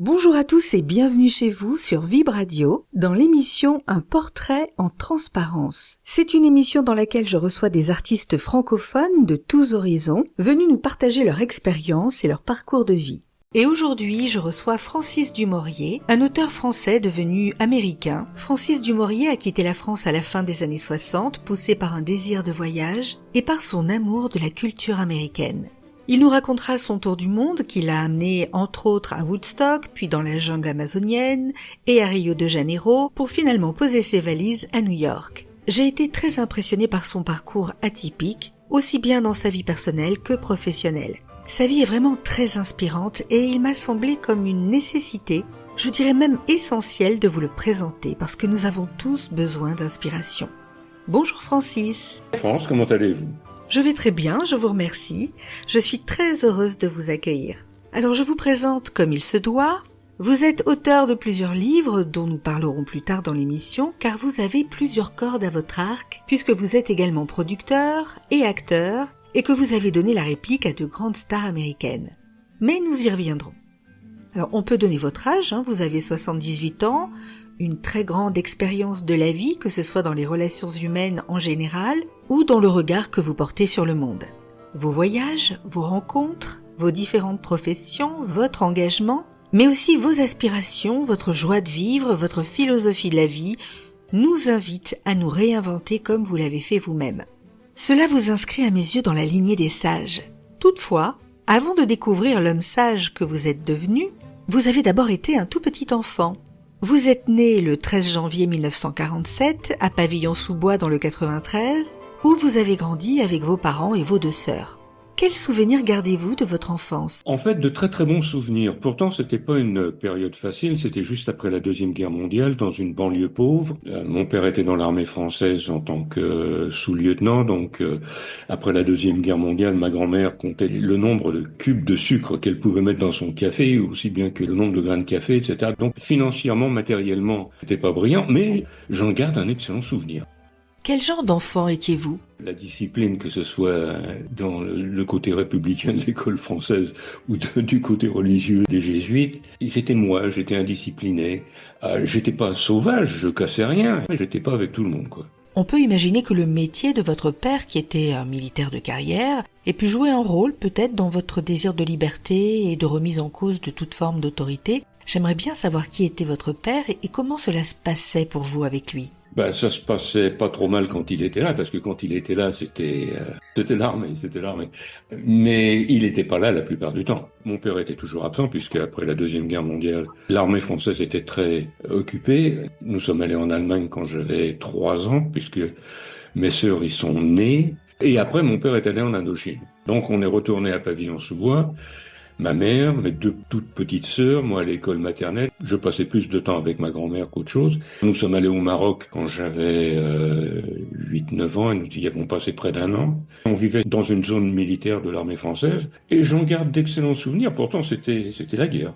Bonjour à tous et bienvenue chez vous sur Vib Radio dans l'émission Un portrait en transparence. C'est une émission dans laquelle je reçois des artistes francophones de tous horizons venus nous partager leur expérience et leur parcours de vie. Et aujourd'hui, je reçois Francis Dumoriez, un auteur français devenu américain. Francis Dumoriez a quitté la France à la fin des années 60, poussé par un désir de voyage et par son amour de la culture américaine. Il nous racontera son tour du monde qui l'a amené entre autres à Woodstock, puis dans la jungle amazonienne et à Rio de Janeiro pour finalement poser ses valises à New York. J'ai été très impressionnée par son parcours atypique, aussi bien dans sa vie personnelle que professionnelle. Sa vie est vraiment très inspirante et il m'a semblé comme une nécessité, je dirais même essentielle de vous le présenter parce que nous avons tous besoin d'inspiration. Bonjour Francis. France, comment allez-vous ? Je vais très bien, je vous remercie. Je suis très heureuse de vous accueillir. Alors je vous présente comme il se doit. Vous êtes auteur de plusieurs livres dont nous parlerons plus tard dans l'émission car vous avez plusieurs cordes à votre arc puisque vous êtes également producteur et acteur et que vous avez donné la réplique à de grandes stars américaines. Mais nous y reviendrons. Alors on peut donner votre âge, vous avez 78 ans, une très grande expérience de la vie, que ce soit dans les relations humaines en général ou dans le regard que vous portez sur le monde. Vos voyages, vos rencontres, vos différentes professions, votre engagement, mais aussi vos aspirations, votre joie de vivre, votre philosophie de la vie, nous invitent à nous réinventer comme vous l'avez fait vous-même. Cela vous inscrit à mes yeux dans la lignée des sages. Toutefois, avant de découvrir l'homme sage que vous êtes devenu, vous avez d'abord été un tout petit enfant. Vous êtes né le 13 janvier 1947 à Pavillon-sous-Bois dans le 93, où vous avez grandi avec vos parents et vos deux sœurs. Quels souvenirs gardez-vous de votre enfance ? En fait, de très très bons souvenirs. Pourtant, c'était pas une période facile, c'était juste après la Deuxième Guerre mondiale, dans une banlieue pauvre. Mon père était dans l'armée française en tant que sous-lieutenant, donc après la Deuxième Guerre mondiale, ma grand-mère comptait le nombre de cubes de sucre qu'elle pouvait mettre dans son café, aussi bien que le nombre de grains de café, etc. Donc financièrement, matériellement, c'était pas brillant, mais j'en garde un excellent souvenir. Quel genre d'enfant étiez-vous ? La discipline, que ce soit dans le côté républicain de l'école française ou du côté religieux des jésuites, j'étais indiscipliné. J'étais pas sauvage, je cassais rien, mais j'étais pas avec tout le monde, quoi. On peut imaginer que le métier de votre père, qui était un militaire de carrière, ait pu jouer un rôle peut-être dans votre désir de liberté et de remise en cause de toute forme d'autorité. J'aimerais bien savoir qui était votre père et comment cela se passait pour vous avec lui. Ça se passait pas trop mal quand il était là, parce que quand il était là, c'était l'armée. Mais il était pas là la plupart du temps. Mon père était toujours absent, puisque après la Deuxième Guerre mondiale, l'armée française était très occupée. Nous sommes allés en Allemagne quand j'avais 3 ans, puisque mes sœurs y sont nées. Et après, mon père est allé en Indochine. Donc on est retourné à Pavillon-sous-Bois. Ma mère, mes 2 toutes petites sœurs, moi à l'école maternelle, je passais plus de temps avec ma grand-mère qu'autre chose. Nous sommes allés au Maroc quand j'avais 8-9 ans et nous y avons passé près d'1 an. On vivait dans une zone militaire de l'armée française et j'en garde d'excellents souvenirs, pourtant c'était la guerre.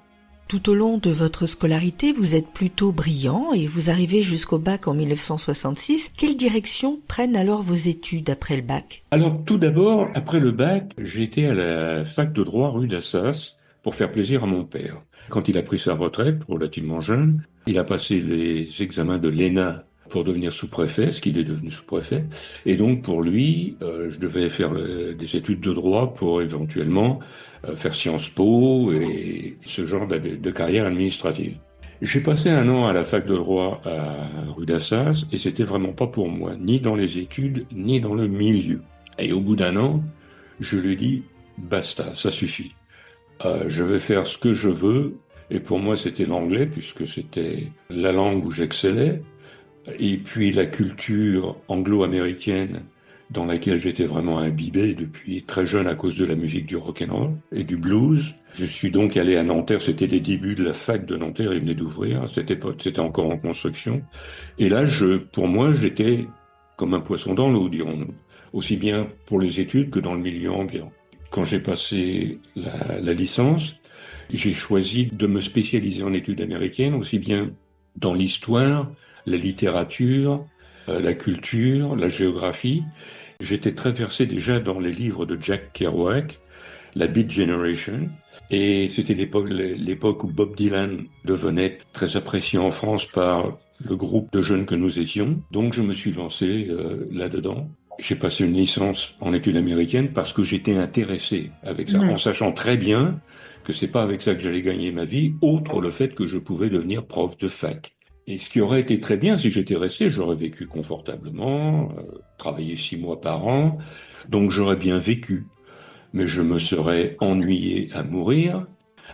Tout au long de votre scolarité, vous êtes plutôt brillant et vous arrivez jusqu'au bac en 1966. Quelle direction prennent alors vos études après le bac ? Alors tout d'abord, après le bac, j'ai été à la fac de droit rue d'Assas pour faire plaisir à mon père. Quand il a pris sa retraite, relativement jeune, il a passé les examens de l'ENA pour devenir sous-préfet, ce qu'il est devenu sous-préfet. Et donc pour lui, je devais faire des études de droit pour éventuellement faire Sciences Po et ce genre de carrière administrative. J'ai passé 1 an à la fac de droit à rue d'Assas et c'était vraiment pas pour moi, ni dans les études, ni dans le milieu. Et au bout d'1 an, je lui ai dit, basta, ça suffit. Je vais faire ce que je veux. Et pour moi, c'était l'anglais, puisque c'était la langue où j'excellais. Et puis la culture anglo-américaine dans laquelle j'étais vraiment imbibé depuis très jeune à cause de la musique du rock'n'roll et du blues. Je suis donc allé à Nanterre, c'était les débuts de la fac de Nanterre, il venait d'ouvrir, c'était encore en construction. Et là, pour moi, j'étais comme un poisson dans l'eau, dirons-nous, aussi bien pour les études que dans le milieu ambiant. Quand j'ai passé la licence, j'ai choisi de me spécialiser en études américaines, aussi bien dans l'histoire, la littérature, la culture, la géographie. J'étais très versé déjà dans les livres de Jack Kerouac la Beat Generation. Et c'était l'époque où Bob Dylan devenait très apprécié en France par le groupe de jeunes que nous étions. Donc je me suis lancé là-dedans. J'ai passé une licence en études américaines parce que j'étais intéressé avec ça, en sachant très bien que c'est pas avec ça que j'allais gagner ma vie, outre le fait que je pouvais devenir prof de fac. Et ce qui aurait été très bien si j'étais resté, j'aurais vécu confortablement, travaillé 6 mois par an, donc j'aurais bien vécu. Mais je me serais ennuyé à mourir.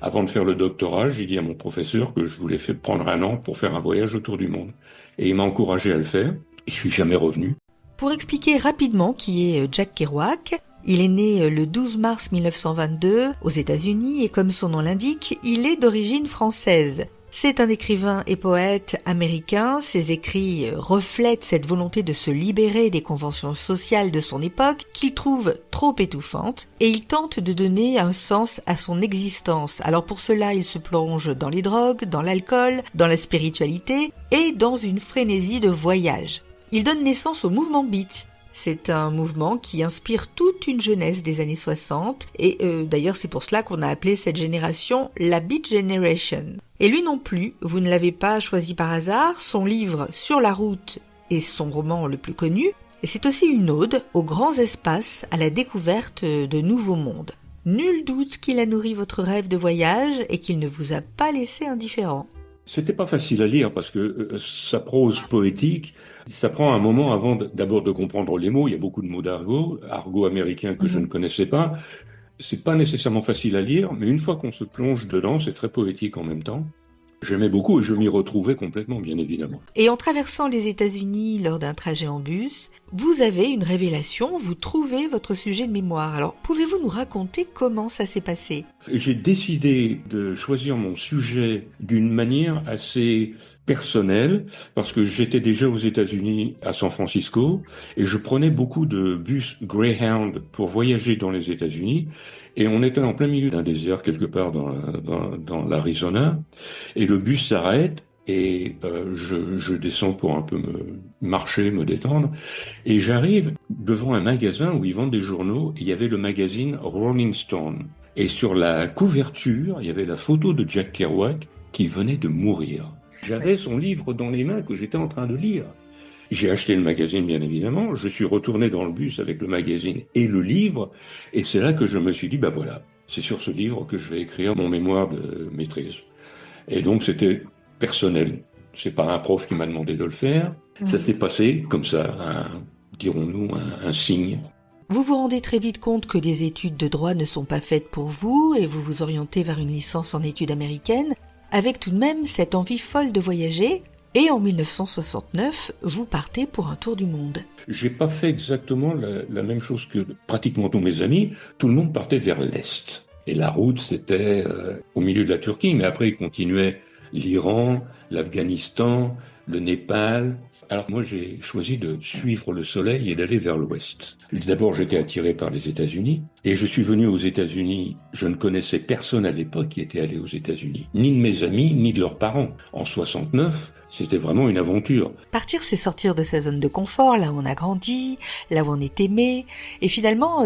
Avant de faire le doctorat, j'ai dit à mon professeur que je voulais prendre un an pour faire un voyage autour du monde. Et il m'a encouragé à le faire. Et je suis jamais revenu. Pour expliquer rapidement qui est Jack Kerouac, il est né le 12 mars 1922 aux États-Unis et comme son nom l'indique, il est d'origine française. C'est un écrivain et poète américain, ses écrits reflètent cette volonté de se libérer des conventions sociales de son époque qu'il trouve trop étouffantes et il tente de donner un sens à son existence. Alors pour cela, il se plonge dans les drogues, dans l'alcool, dans la spiritualité et dans une frénésie de voyage. Il donne naissance au mouvement Beat. C'est un mouvement qui inspire toute une jeunesse des années 60 et d'ailleurs c'est pour cela qu'on a appelé cette génération la Beat Generation. Et lui non plus, vous ne l'avez pas choisi par hasard, son livre Sur la route est son roman le plus connu et c'est aussi une ode aux grands espaces, à la découverte de nouveaux mondes. Nul doute qu'il a nourri votre rêve de voyage et qu'il ne vous a pas laissé indifférent. C'était pas facile à lire parce que sa prose poétique, ça prend un moment avant d'abord de comprendre les mots. Il y a beaucoup de mots argot américain que je ne connaissais pas. C'est pas nécessairement facile à lire, mais une fois qu'on se plonge dedans, c'est très poétique en même temps. J'aimais beaucoup et je m'y retrouvais complètement, bien évidemment. Et en traversant les États-Unis lors d'un trajet en bus, vous avez une révélation, vous trouvez votre sujet de mémoire. Alors, pouvez-vous nous raconter comment ça s'est passé ? J'ai décidé de choisir mon sujet d'une manière assez personnelle, parce que j'étais déjà aux États-Unis, à San Francisco, et je prenais beaucoup de bus Greyhound pour voyager dans les États-Unis. Et on était en plein milieu d'un désert, quelque part dans l'Arizona, et le bus s'arrête, et je descends pour un peu me marcher, me détendre, et j'arrive devant un magasin où ils vendent des journaux, et il y avait le magazine Rolling Stone. Et sur la couverture, il y avait la photo de Jack Kerouac qui venait de mourir. J'avais son livre dans les mains que j'étais en train de lire. J'ai acheté le magazine, bien évidemment. Je suis retourné dans le bus avec le magazine et le livre. Et c'est là que je me suis dit, bah voilà, c'est sur ce livre que je vais écrire mon mémoire de maîtrise. Et donc, c'était personnel. C'est pas un prof qui m'a demandé de le faire. Ça s'est passé comme ça, dirons-nous, un signe. Vous vous rendez très vite compte que les études de droit ne sont pas faites pour vous et vous vous orientez vers une licence en études américaines, avec tout de même cette envie folle de voyager. Et en 1969, vous partez pour un tour du monde. J'ai pas fait exactement la même chose que pratiquement tous mes amis. Tout le monde partait vers l'Est. Et la route, c'était au milieu de la Turquie, mais après, il continuait l'Iran, l'Afghanistan, le Népal. Alors moi, j'ai choisi de suivre le soleil et d'aller vers l'ouest. D'abord, j'étais attiré par les États-Unis. Et je suis venu aux États-Unis. Je ne connaissais personne à l'époque qui était allé aux États-Unis. Ni de mes amis, ni de leurs parents. En 69, c'était vraiment une aventure. Partir, c'est sortir de sa zone de confort, là où on a grandi, là où on est aimé. Et finalement,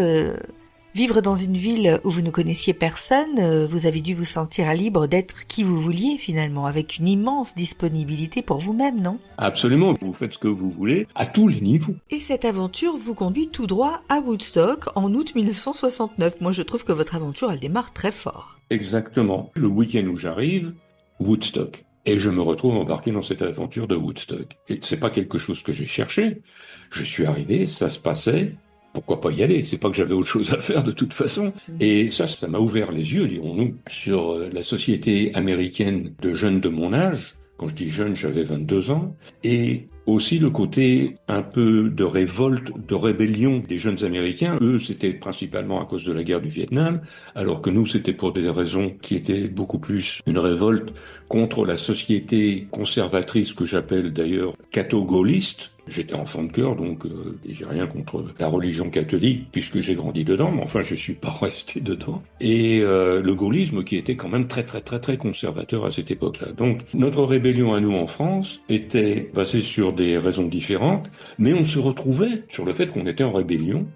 vivre dans une ville où vous ne connaissiez personne, vous avez dû vous sentir libre d'être qui vous vouliez finalement, avec une immense disponibilité pour vous-même, non ? Absolument, vous faites ce que vous voulez, à tous les niveaux. Et cette aventure vous conduit tout droit à Woodstock en août 1969. Moi, je trouve que votre aventure, elle démarre très fort. Exactement. Le week-end où j'arrive, Woodstock. Et je me retrouve embarqué dans cette aventure de Woodstock. Et c'est pas quelque chose que j'ai cherché. Je suis arrivé, ça se passait. Pourquoi pas y aller? C'est pas que j'avais autre chose à faire de toute façon. Et ça m'a ouvert les yeux, dirons-nous, sur la société américaine de jeunes de mon âge. Quand je dis jeune, j'avais 22 ans. Et aussi le côté un peu de révolte, de rébellion des jeunes Américains. Eux, c'était principalement à cause de la guerre du Vietnam, alors que nous, c'était pour des raisons qui étaient beaucoup plus une révolte contre la société conservatrice que j'appelle d'ailleurs catho-gaulliste. J'étais enfant de cœur, donc j'ai rien contre la religion catholique, puisque j'ai grandi dedans, mais enfin je suis pas resté dedans. Et le gaullisme qui était quand même très conservateur à cette époque-là. Donc notre rébellion à nous en France était basée sur des raisons différentes, mais on se retrouvait sur le fait qu'on était en rébellion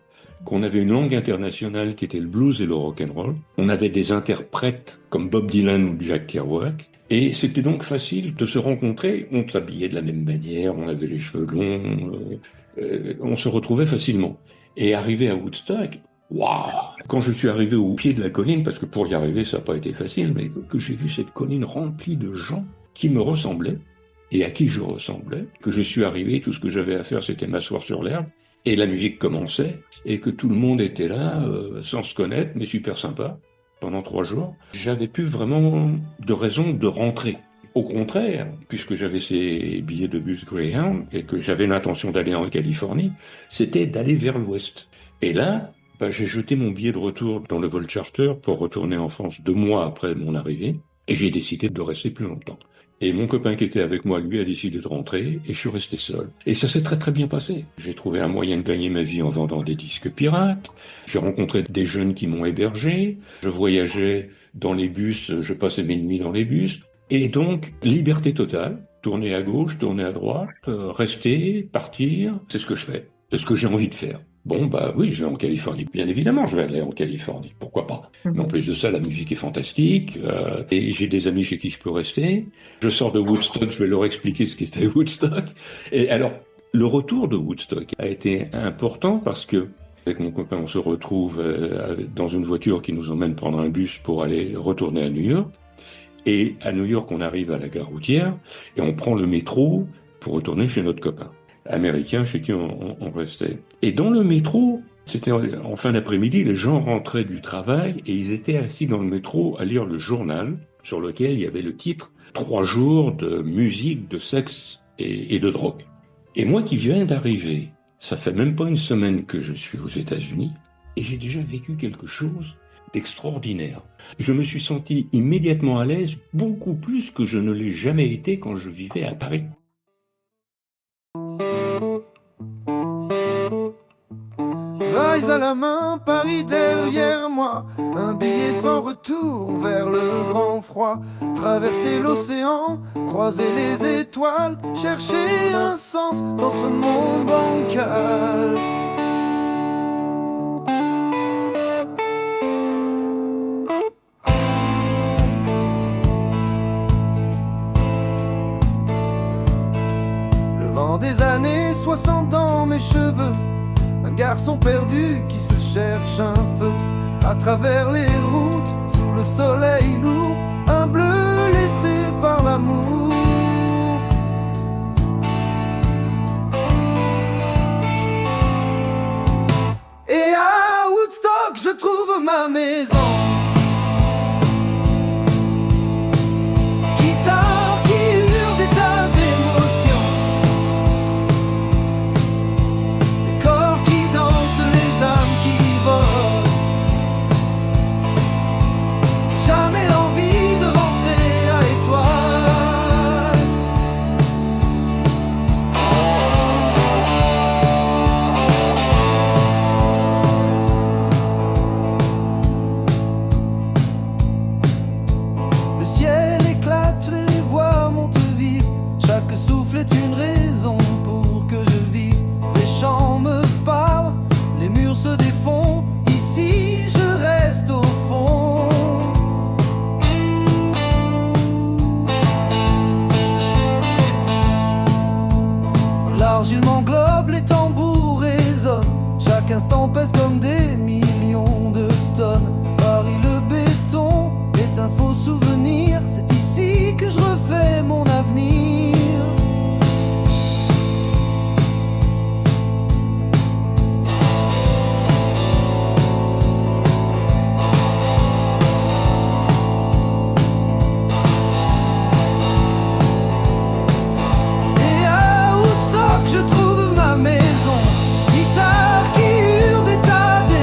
qu'on avait une langue internationale qui était le blues et le rock'n'roll. On avait des interprètes comme Bob Dylan ou Jack Kerouac. Et c'était donc facile de se rencontrer. On s'habillait de la même manière, on avait les cheveux longs, on se retrouvait facilement. Et arrivé à Woodstock, waouh! Quand je suis arrivé au pied de la colline, parce que pour y arriver ça n'a pas été facile, mais que j'ai vu cette colline remplie de gens qui me ressemblaient et à qui je ressemblais, que je suis arrivé, tout ce que j'avais à faire c'était m'asseoir sur l'herbe, et la musique commençait, et que tout le monde était là, sans se connaître, mais super sympa, pendant 3 jours. J'avais plus vraiment de raison de rentrer. Au contraire, puisque j'avais ces billets de bus Greyhound, et que j'avais l'intention d'aller en Californie, c'était d'aller vers l'ouest. Et là, j'ai jeté mon billet de retour dans le vol charter pour retourner en France 2 mois après mon arrivée, et j'ai décidé de rester plus longtemps. Et mon copain qui était avec moi, lui, a décidé de rentrer, et je suis resté seul. Et ça s'est très très bien passé. J'ai trouvé un moyen de gagner ma vie en vendant des disques pirates. J'ai rencontré des jeunes qui m'ont hébergé. Je voyageais dans les bus, je passais mes nuits dans les bus. Et donc, liberté totale. Tourner à gauche, tourner à droite, rester, partir. C'est ce que je fais. C'est ce que j'ai envie de faire. Bon, oui, je vais en Californie. Bien évidemment, je vais aller en Californie. Pourquoi pas? Mais en plus de ça, la musique est fantastique. Et j'ai des amis chez qui je peux rester. Je sors de Woodstock, je vais leur expliquer ce qu'était Woodstock. Et alors, le retour de Woodstock a été important parce que, avec mon copain, on se retrouve dans une voiture qui nous emmène prendre un bus pour aller retourner à New York. Et à New York, on arrive à la gare routière et on prend le métro pour retourner chez notre copain américain chez qui on restait. Et dans le métro, c'était en fin d'après-midi, les gens rentraient du travail et ils étaient assis dans le métro à lire le journal sur lequel il y avait le titre « 3 jours de musique, de sexe et de drogue ». Et moi qui viens d'arriver, ça fait même pas une semaine que je suis aux États-Unis et j'ai déjà vécu quelque chose d'extraordinaire. Je me suis senti immédiatement à l'aise, beaucoup plus que je ne l'ai jamais été quand je vivais à Paris. Vailles à la main, Paris derrière moi, un billet sans retour vers le grand froid. Traverser l'océan, croiser les étoiles, chercher un sens dans ce monde bancal. Le vent des années 60 dans mes cheveux, un garçon perdu qui se cherche un feu. À travers les routes, sous le soleil lourd, un bleu laissé par l'amour. Et à Woodstock, je trouve ma maison. Guitare qui hurle des tas d'émotions. Jamais l'envie de rentrer à Étoile. Le ciel éclate, les voix montent vives. Chaque souffle est une raison pour que je vive. Les chants me parlent, les murs se défont. Ici je reste au fond. L'argile m'englobe, les tambours résonnent. Chaque instant pèse comme des millions de tonnes. Paris le béton est un faux souvenir. C'est ici que je refais mon avenir. Je trouve ma maison, guitare qui hurle des tas d'émotions.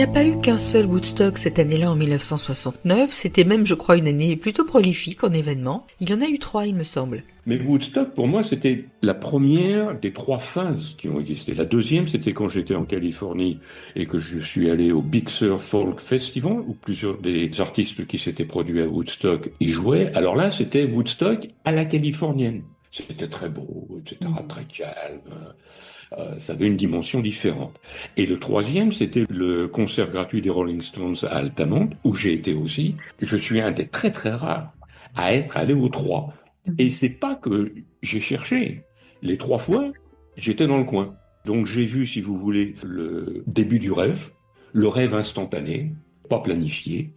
n'y a pas eu qu'un seul Woodstock cette année-là en 1969, c'était même, je crois, une année plutôt prolifique en événements. Il y en a eu 3, il me semble. Mais Woodstock, pour moi, c'était la première des 3 phases qui ont existé. La deuxième, c'était quand j'étais en Californie et que je suis allé au Big Sur Folk Festival, où plusieurs des artistes qui s'étaient produits à Woodstock y jouaient. Alors là, c'était Woodstock à la californienne. C'était très beau, etc., très calme. Ça avait une dimension différente. Et le troisième, c'était le concert gratuit des Rolling Stones à Altamont, où j'ai été aussi. Je suis un des très très rares à être allé aux 3. Et c'est pas que j'ai cherché. Les 3 fois, j'étais dans le coin. Donc j'ai vu, si vous voulez, le début du rêve, le rêve instantané, pas planifié,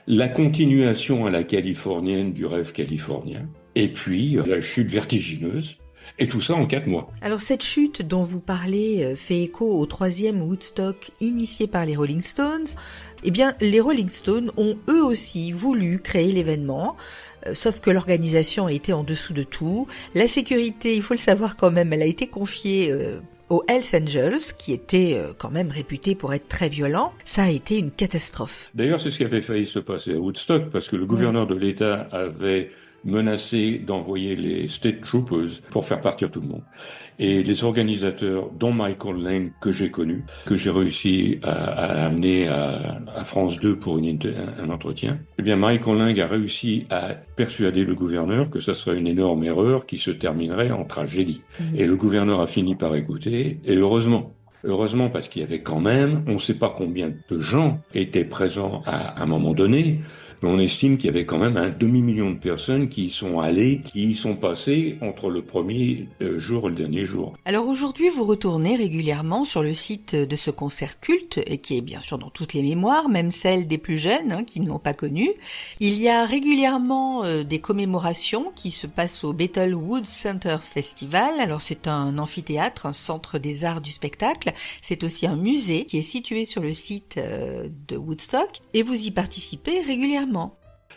la continuation à la californienne du rêve californien, et puis la chute vertigineuse, et tout ça en 4 mois. Alors cette chute dont vous parlez fait écho au 3e Woodstock initié par les Rolling Stones. Eh bien, les Rolling Stones ont eux aussi voulu créer l'événement, sauf que l'organisation a été en dessous de tout. La sécurité, il faut le savoir quand même, elle a été confiée aux Hells Angels, qui étaient quand même réputés pour être très violents. Ça a été une catastrophe. D'ailleurs, c'est ce qui avait failli se passer à Woodstock, parce que le gouverneur de l'État avait menacé d'envoyer les State Troopers pour faire partir tout le monde. Et les organisateurs, dont Michael Lang, que j'ai connu, que j'ai réussi à amener à France 2 pour un entretien, eh bien Michael Lang a réussi à persuader le gouverneur que ça serait une énorme erreur qui se terminerait en tragédie. Et le gouverneur a fini par écouter, et heureusement. Heureusement, parce qu'il y avait quand même, on ne sait pas combien de gens étaient présents à un moment donné, mais on estime qu'il y avait quand même un demi-million de personnes qui y sont allées, qui y sont passées entre le premier jour et le dernier jour. Alors aujourd'hui, vous retournez régulièrement sur le site de ce concert culte, et qui est bien sûr dans toutes les mémoires, même celles des plus jeunes qui ne l'ont pas connu. Il y a régulièrement des commémorations qui se passent au Bethel Woods Center Festival. Alors c'est un amphithéâtre, un centre des arts du spectacle. C'est aussi un musée qui est situé sur le site de Woodstock, et vous y participez régulièrement.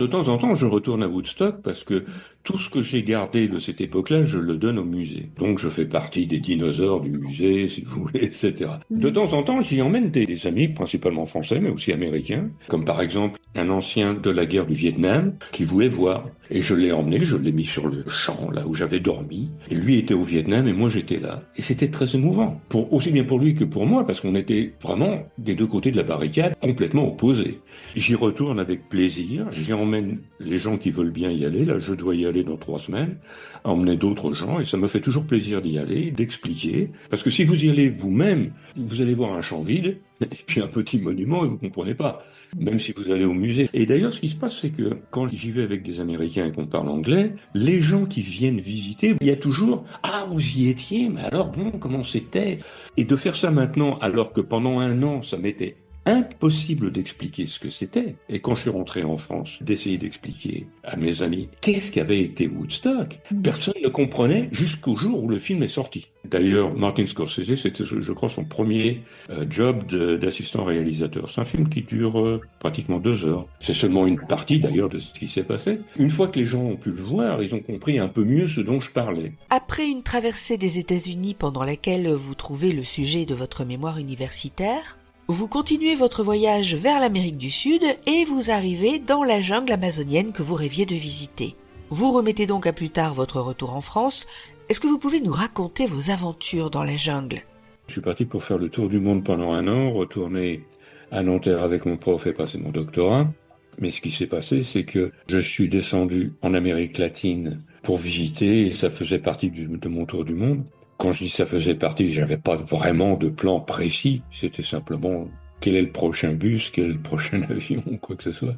De temps en temps, je retourne à Woodstock parce que tout ce que j'ai gardé de cette époque-là, je le donne au musée. Donc je fais partie des dinosaures du musée, si vous voulez, etc. De temps en temps, j'y emmène des amis, principalement français, mais aussi américains, comme par exemple un ancien de la guerre du Vietnam qui voulait voir. Et je l'ai emmené, je l'ai mis sur le champ, là où j'avais dormi. Et lui était au Vietnam et moi j'étais là. Et c'était très émouvant, aussi bien pour lui que pour moi, parce qu'on était vraiment des deux côtés de la barricade, complètement opposés. J'y retourne avec plaisir, j'y emmène les gens qui veulent bien y aller. Là, je dois y aller dans 3 semaines, emmener d'autres gens, et ça me fait toujours plaisir d'y aller, d'expliquer. Parce que si vous y allez vous-même, vous allez voir un champ vide, et puis un petit monument, et vous comprenez pas. Même si vous allez au musée. Et d'ailleurs, ce qui se passe, c'est que quand j'y vais avec des Américains et qu'on parle anglais, les gens qui viennent visiter, il y a toujours « Ah, vous y étiez, mais alors bon, comment c'était ?» Et de faire ça maintenant, alors que pendant 1 an, ça m'était impossible d'expliquer ce que c'était. Et quand je suis rentré en France, d'essayer d'expliquer à mes amis qu'est-ce qu'avait été Woodstock, personne ne comprenait jusqu'au jour où le film est sorti. D'ailleurs, Martin Scorsese, c'était, je crois, son premier job d'assistant réalisateur. C'est un film qui dure pratiquement 2 heures. C'est seulement une partie, d'ailleurs, de ce qui s'est passé. Une fois que les gens ont pu le voir, ils ont compris un peu mieux ce dont je parlais. Après une traversée des États-Unis pendant laquelle vous trouvez le sujet de votre mémoire universitaire, vous continuez votre voyage vers l'Amérique du Sud et vous arrivez dans la jungle amazonienne que vous rêviez de visiter. Vous remettez donc à plus tard votre retour en France. Est-ce que vous pouvez nous raconter vos aventures dans la jungle ? Je suis parti pour faire le tour du monde pendant 1 an, retourner à Nanterre avec mon prof et passer mon doctorat. Mais ce qui s'est passé, c'est que je suis descendu en Amérique latine pour visiter, et ça faisait partie de mon tour du monde. Quand je dis ça faisait partie, j'avais pas vraiment de plan précis. C'était simplement quel est le prochain bus, quel est le prochain avion, quoi que ce soit.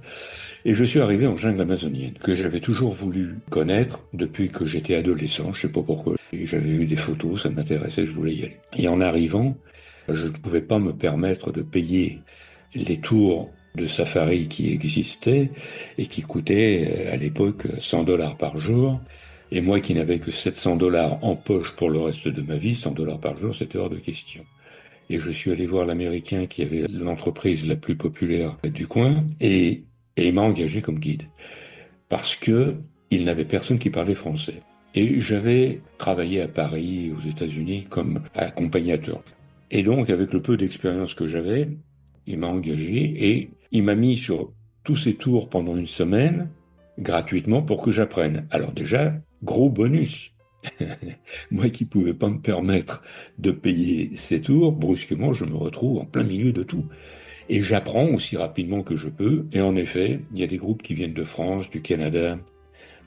Et je suis arrivé en jungle amazonienne, que j'avais toujours voulu connaître depuis que j'étais adolescent, je sais pas pourquoi. Et j'avais vu des photos, ça m'intéressait, je voulais y aller. Et en arrivant, je ne pouvais pas me permettre de payer les tours de safari qui existaient et qui coûtaient à l'époque $100 par jour. Et moi qui n'avais que $700 en poche pour le reste de ma vie, $100 par jour, c'était hors de question. Et je suis allé voir l'Américain qui avait l'entreprise la plus populaire du coin, et il m'a engagé comme guide. Parce que il n'avait personne qui parlait français. Et j'avais travaillé à Paris, aux États-Unis, comme accompagnateur. Et donc, avec le peu d'expérience que j'avais, Il m'a engagé et il m'a mis sur tous ses tours pendant une semaine, gratuitement, pour que j'apprenne. Alors déjà, gros bonus. Moi qui pouvais pas me permettre de payer ces tours, brusquement, je me retrouve en plein milieu de tout. Et j'apprends aussi rapidement que je peux. Et en effet, il y a des groupes qui viennent de France, du Canada,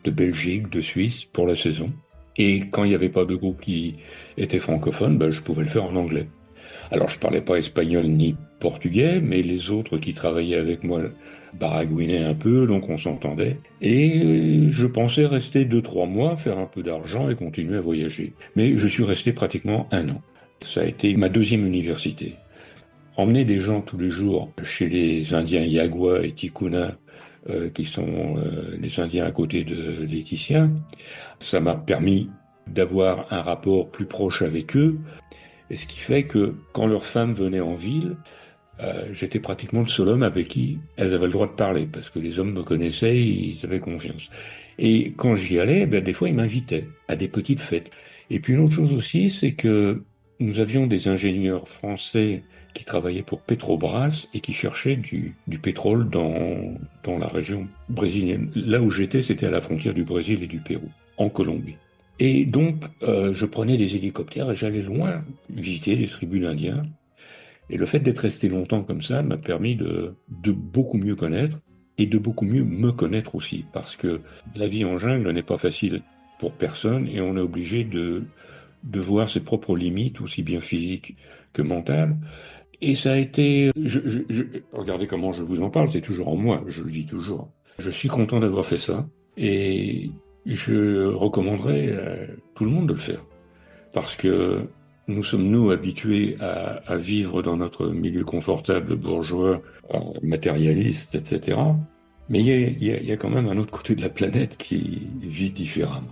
de Belgique, de Suisse pour la saison. Et quand il n'y avait pas de groupe qui était francophone, ben, je pouvais le faire en anglais. Alors je parlais pas espagnol ni portugais, mais les autres qui travaillaient avec moi baragouinaient un peu, donc on s'entendait. Et je pensais rester 2-3 mois, faire un peu d'argent et continuer à voyager. Mais je suis resté pratiquement 1 an. Ça a été ma deuxième université. Emmener des gens tous les jours chez les Indiens Yagua et Tikuna, qui sont les Indiens à côté de Laetitia, ça m'a permis d'avoir un rapport plus proche avec eux. Et ce qui fait que quand leurs femmes venaient en ville, j'étais pratiquement le seul homme avec qui elles avaient le droit de parler, parce que les hommes me connaissaient, ils avaient confiance. Et quand j'y allais, ben, des fois ils m'invitaient à des petites fêtes. Et puis une autre chose aussi, c'est que nous avions des ingénieurs français qui travaillaient pour Petrobras et qui cherchaient du pétrole dans la région brésilienne. Là où j'étais, c'était à la frontière du Brésil et du Pérou, en Colombie. Et donc, je prenais des hélicoptères et j'allais loin visiter les tribus d'Indiens. Et le fait d'être resté longtemps comme ça m'a permis de beaucoup mieux connaître et de beaucoup mieux me connaître aussi. Parce que la vie en jungle n'est pas facile pour personne et on est obligé de voir ses propres limites, aussi bien physiques que mentales. Et ça a été... regardez comment je vous en parle, c'est toujours en moi, je le dis toujours. Je suis content d'avoir fait ça et je recommanderais à tout le monde de le faire. Parce que nous sommes, nous, habitués à vivre dans notre milieu confortable, bourgeois, matérialiste, etc. Mais il y a quand même un autre côté de la planète qui vit différemment.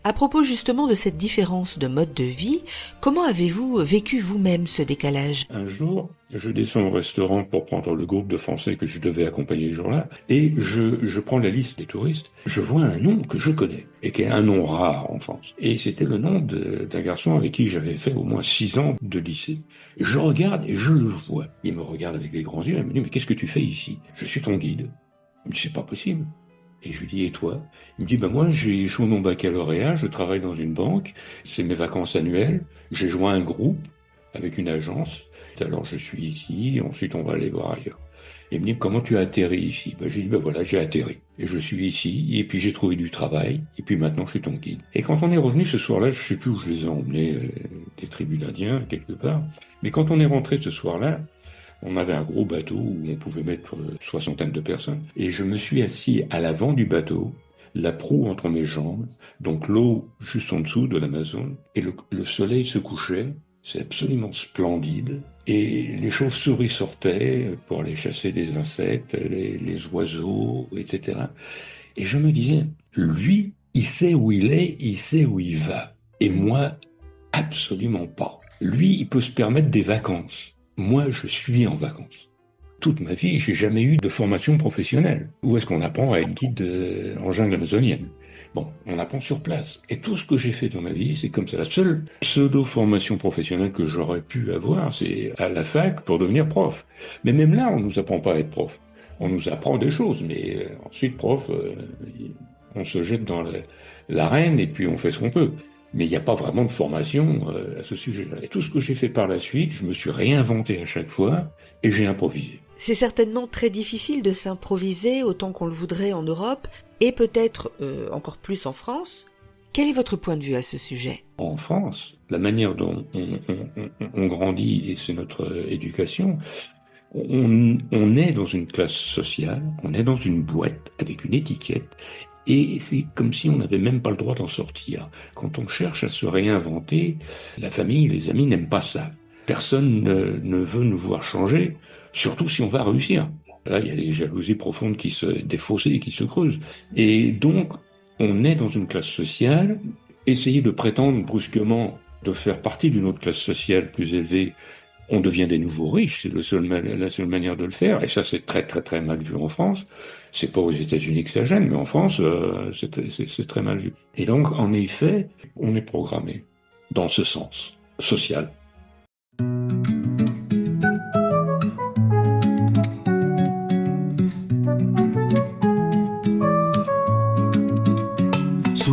À propos justement de cette différence de mode de vie, comment avez-vous vécu vous-même ce décalage ? Un jour, je descends au restaurant pour prendre le groupe de Français que je devais accompagner ce jour-là, et je prends la liste des touristes. Je vois un nom que je connais, et qui est un nom rare en France. Et c'était le nom d'un garçon avec qui j'avais fait au moins 6 ans de lycée. Et je regarde et je le vois. Il me regarde avec des grands yeux, il me dit « Mais qu'est-ce que tu fais ici ? Je suis ton guide. » Il me dit « C'est pas possible. » Et je lui dis, et toi? Il me dit, ben moi, j'ai échoué mon baccalauréat, je travaille dans une banque, c'est mes vacances annuelles, j'ai joint un groupe avec une agence, alors je suis ici, ensuite on va aller voir ailleurs. Et il me dit, comment tu as atterri ici? Ben, j'ai dit, ben voilà, j'ai atterri. Et je suis ici, et puis j'ai trouvé du travail, et puis maintenant je suis ton guide. Et quand on est revenu ce soir-là, je sais plus où je les ai emmenés, des tribus d'Indiens, quelque part, mais quand on est rentré ce soir-là, on avait un gros bateau où on pouvait mettre 60 de personnes. Et je me suis assis à l'avant du bateau, la proue entre mes jambes, donc l'eau juste en dessous de l'Amazone, et le soleil se couchait. C'est absolument splendide. Et les chauves-souris sortaient pour aller chasser des insectes, les oiseaux, etc. Et je me disais, lui, il sait où il est, il sait où il va. Et moi, absolument pas. Lui, il peut se permettre des vacances. Moi, je suis en vacances. Toute ma vie, j'ai jamais eu de formation professionnelle. Où est-ce qu'on apprend à être guide en jungle amazonienne? Bon, on apprend sur place. Et tout ce que j'ai fait dans ma vie, c'est comme ça. La seule pseudo-formation professionnelle que j'aurais pu avoir, c'est à la fac pour devenir prof. Mais même là, on nous apprend pas à être prof. On nous apprend des choses, mais ensuite, prof, on se jette dans l'arène et puis on fait ce qu'on peut. Mais il n'y a pas vraiment de formation à ce sujet-là. Et tout ce que j'ai fait par la suite, je me suis réinventé à chaque fois et j'ai improvisé. C'est certainement très difficile de s'improviser autant qu'on le voudrait en Europe et peut-être encore plus en France. Quel est votre point de vue à ce sujet ? En France, la manière dont on grandit, et c'est notre éducation, on est dans une classe sociale, on est dans une boîte avec une étiquette. Et c'est comme si on n'avait même pas le droit d'en sortir. Quand on cherche à se réinventer, la famille, les amis n'aiment pas ça. Personne ne veut nous voir changer, surtout si on va réussir. Là, il y a des jalousies profondes des fossés qui se creusent. Et donc, on est dans une classe sociale. Essayer de prétendre brusquement de faire partie d'une autre classe sociale plus élevée, on devient des nouveaux riches, c'est la seule manière de le faire. Et ça, c'est très, très, très mal vu en France. C'est pas aux États-Unis que ça gêne, mais en France, c'est très mal vu. Et donc, en effet, on est programmé dans ce sens social.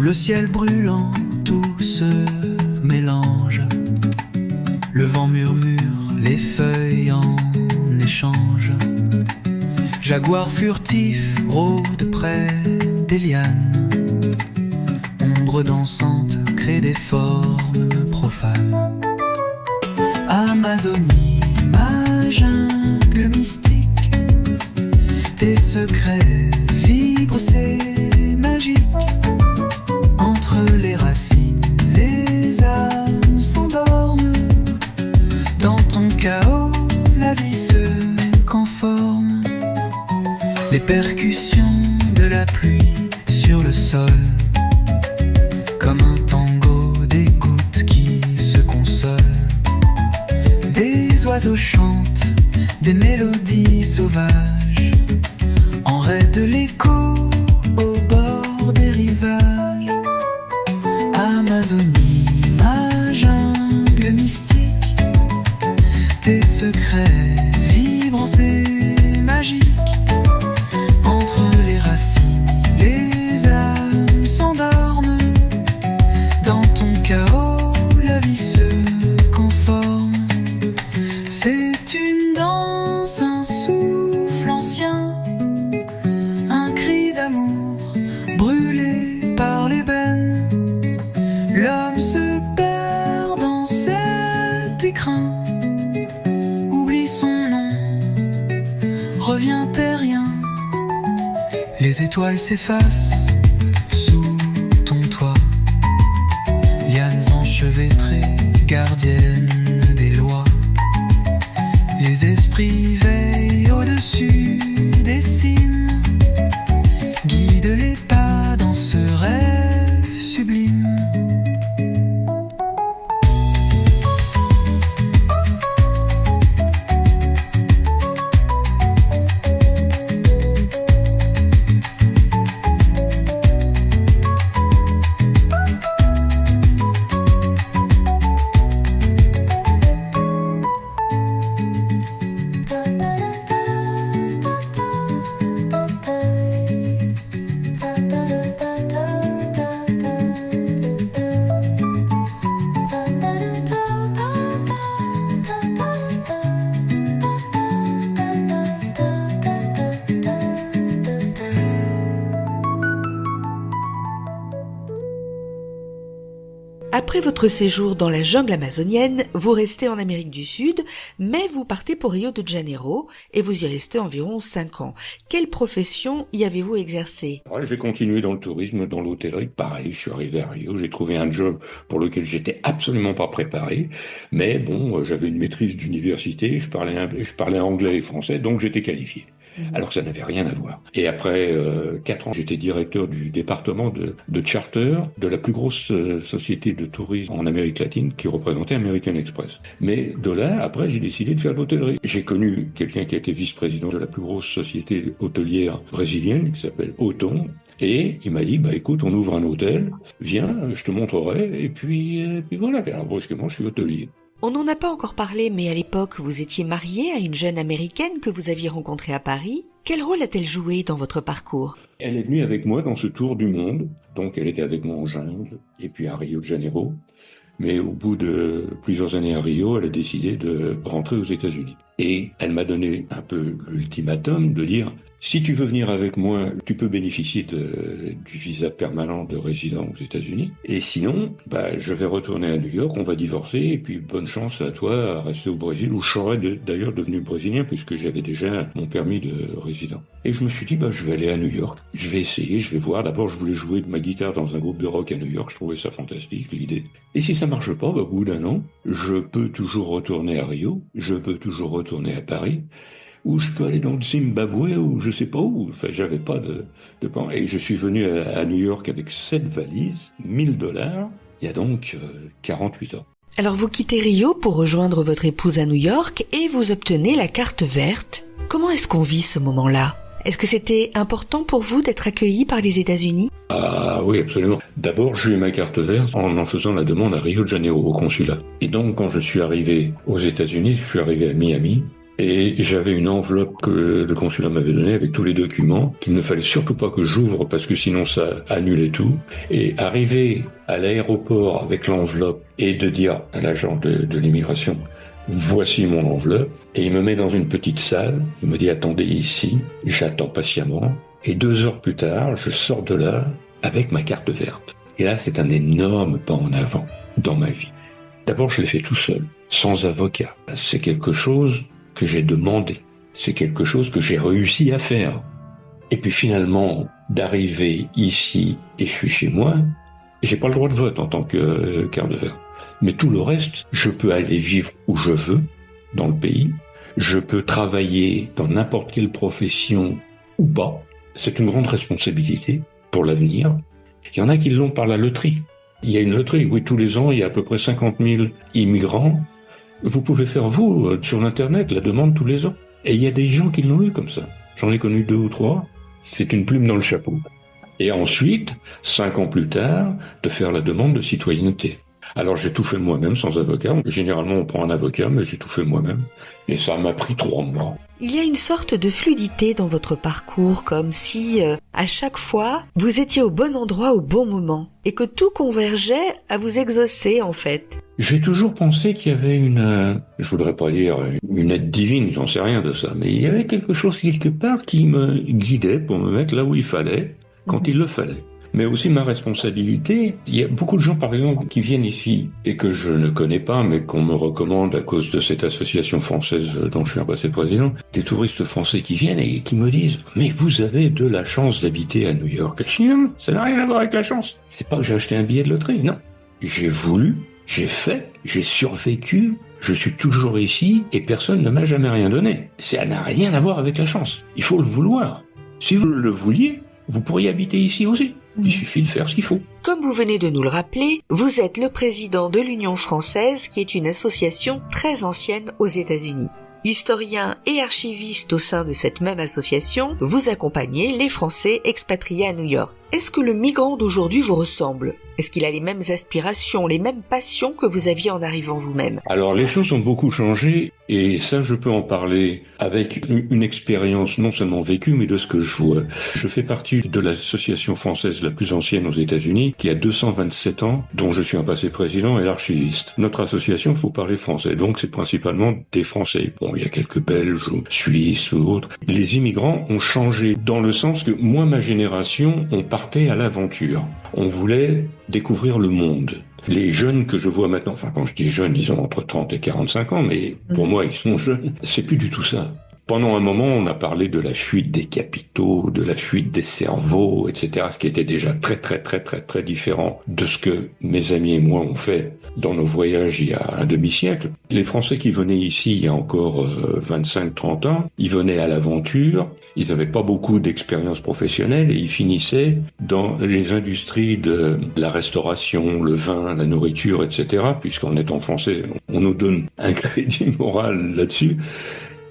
Sous le ciel brûlant, tout se mélange. Le vent murmure, les feuilles en échange. Jaguar furtif rôde près des lianes. Ombre dansante crée des formes profanes. Amazonie, ma jungle mystique. Tes secrets vibrent, c'est magique. Entre les racines, les âmes s'endorment. Dans ton chaos, la vie se conforme. Les percussions de la pluie sur le sol, comme un tango, des gouttes qui se consolent. Des oiseaux chantent des mélodies sauvages, en raid de l'écho au bord des rivages. Amazonie, ma jungle mystique. Tes secrets vibrent, c'est magique. Entre les racines, les âmes s'endorment. Dans ton chaos, la vie se conforme. C'est une danse, un souffle ancien, un cri d'amour brûlé par l'ébène. L'homme se perd dans cet écrin, oublie son nom, revient terrien. Les étoiles s'effacent sous ton toit, lianes enchevêtrées, gardiennes des lois. Les esprits veillent au-dessus des cimes, guident les pas dans ce rêve sublime. Après votre séjour dans la jungle amazonienne, vous restez en Amérique du Sud, mais vous partez pour Rio de Janeiro et vous y restez environ 5 ans. Quelle profession y avez-vous exercé? Ouais, j'ai continué dans le tourisme, dans l'hôtellerie. Pareil, je suis arrivé à Rio, j'ai trouvé un job pour lequel j'étais absolument pas préparé, mais bon, j'avais une maîtrise d'université, je parlais anglais et français, donc j'étais qualifié. Alors ça n'avait rien à voir. Et après 4 ans, j'étais directeur du département de charter de la plus grosse société de tourisme en Amérique latine qui représentait American Express. Mais de là, après, j'ai décidé de faire de l'hôtellerie. J'ai connu quelqu'un qui a été vice-président de la plus grosse société hôtelière brésilienne qui s'appelle Othon. Et il m'a dit, bah écoute, on ouvre un hôtel, viens, je te montrerai. Et puis voilà, alors brusquement, je suis hôtelier. On n'en a pas encore parlé, mais à l'époque, vous étiez marié à une jeune américaine que vous aviez rencontrée à Paris. Quel rôle a-t-elle joué dans votre parcours? Elle est venue avec moi dans ce tour du monde. Donc elle était avec moi en jungle et puis à Rio de Janeiro. Mais au bout de plusieurs années à Rio, elle a décidé de rentrer aux États-Unis. Et elle m'a donné un peu l'ultimatum de dire « Si tu veux venir avec moi, tu peux bénéficier du visa permanent de résident aux États-Unis. Et sinon, je vais retourner à New York, on va divorcer, et puis bonne chance à toi à rester au Brésil, où je serais d'ailleurs devenu brésilien, puisque j'avais déjà mon permis de résident. » Et je me suis dit, je vais aller à New York. Je vais essayer, je vais voir. D'abord, je voulais jouer de ma guitare dans un groupe de rock à New York. Je trouvais ça fantastique, l'idée. Et si ça marche pas, au bout d'un an, je peux toujours retourner à Rio, je peux toujours retourner à Paris, ou je peux aller dans le Zimbabwe, ou je sais pas où. Enfin, j'avais pas de plan. Et je suis venu à New York avec 7 valises, $1000, il y a donc 48 ans. Alors vous quittez Rio pour rejoindre votre épouse à New York et vous obtenez la carte verte. Comment est-ce qu'on vit ce moment-là? Est-ce que c'était important pour vous d'être accueilli par les États-Unis? Ah oui, absolument. D'abord, j'ai eu ma carte verte en faisant la demande à Rio de Janeiro, au consulat. Et donc, quand je suis arrivé aux États-Unis, je suis arrivé à Miami, Et j'avais une enveloppe que le consulat m'avait donnée avec tous les documents qu'il ne fallait surtout pas que j'ouvre parce que sinon ça annulait tout. Et arriver à l'aéroport avec l'enveloppe et de dire à l'agent de l'immigration « Voici mon enveloppe ». Et il me met dans une petite salle, il me dit « Attendez ici ». J'attends patiemment. Et 2 heures plus tard, je sors de là avec ma carte verte. Et là, c'est un énorme pas en avant dans ma vie. D'abord, je l'ai fait tout seul, sans avocat. C'est quelque chose que j'ai demandé. C'est quelque chose que j'ai réussi à faire. Et puis finalement, d'arriver ici et je suis chez moi, j'ai pas le droit de vote en tant que carte verte. Mais tout le reste, je peux aller vivre où je veux dans le pays. Je peux travailler dans n'importe quelle profession ou pas. C'est une grande responsabilité pour l'avenir. Il y en a qui l'ont par la loterie. Il y a une loterie, oui, tous les ans, il y a à peu près 50 000 immigrants. Vous pouvez faire, vous, sur Internet, la demande tous les ans. Et il y a des gens qui l'ont eu comme ça. J'en ai connu 2 ou 3. C'est une plume dans le chapeau. Et ensuite, 5 ans plus tard, de faire la demande de citoyenneté. Alors j'ai tout fait moi-même, sans avocat. Généralement, on prend un avocat, mais j'ai tout fait moi-même. Et ça m'a pris 3 mois. Il y a une sorte de fluidité dans votre parcours, comme si, à chaque fois, vous étiez au bon endroit au bon moment, et que tout convergeait à vous exaucer, en fait. J'ai toujours pensé qu'il y avait je voudrais pas dire une aide divine, j'en sais rien de ça, mais il y avait quelque chose quelque part qui me guidait pour me mettre là où il fallait, quand il le fallait. Mais aussi ma responsabilité, il y a beaucoup de gens par exemple qui viennent ici et que je ne connais pas mais qu'on me recommande à cause de cette association française dont je suis un passé président, des touristes français qui viennent et qui me disent « Mais vous avez de la chance d'habiter à New York ». Je dis « Non, ça n'a rien à voir avec la chance. C'est pas que j'ai acheté un billet de loterie, non. J'ai voulu, j'ai fait, j'ai survécu, je suis toujours ici et personne ne m'a jamais rien donné. Ça n'a rien à voir avec la chance. Il faut le vouloir. Si vous le vouliez, vous pourriez habiter ici aussi. Il suffit de faire ce qu'il faut. Comme vous venez de nous le rappeler, vous êtes le président de l'Union française, qui est une association très ancienne aux États-Unis. Historien et archiviste au sein de cette même association, vous accompagnez les Français expatriés à New York. Est-ce que le migrant d'aujourd'hui vous ressemble ? Est-ce qu'il a les mêmes aspirations, les mêmes passions que vous aviez en arrivant vous-même ? Alors les choses ont beaucoup changé et ça je peux en parler avec une expérience non seulement vécue mais de ce que je vois. Je fais partie de l'association française la plus ancienne aux États-Unis qui a 227 ans, dont je suis un passé président et l'archiviste. Notre association, faut parler français, donc c'est principalement des Français. Bon, il y a quelques Belges ou Suisses ou autres. Les immigrants ont changé dans le sens que moi, ma génération, on partait à l'aventure. On voulait découvrir le monde. Les jeunes que je vois maintenant, enfin quand je dis jeunes, ils ont entre 30 et 45 ans, mais pour moi ils sont jeunes, c'est plus du tout ça. Pendant un moment, on a parlé de la fuite des capitaux, de la fuite des cerveaux, etc., ce qui était déjà très différent de ce que mes amis et moi on fait dans nos voyages il y a un demi-siècle. Les Français qui venaient ici il y a encore 25-30 ans, ils venaient à l'aventure, ils n'avaient pas beaucoup d'expérience professionnelle et ils finissaient dans les industries de la restauration, le vin, la nourriture, etc., puisqu'en étant français, on nous donne un crédit moral là-dessus.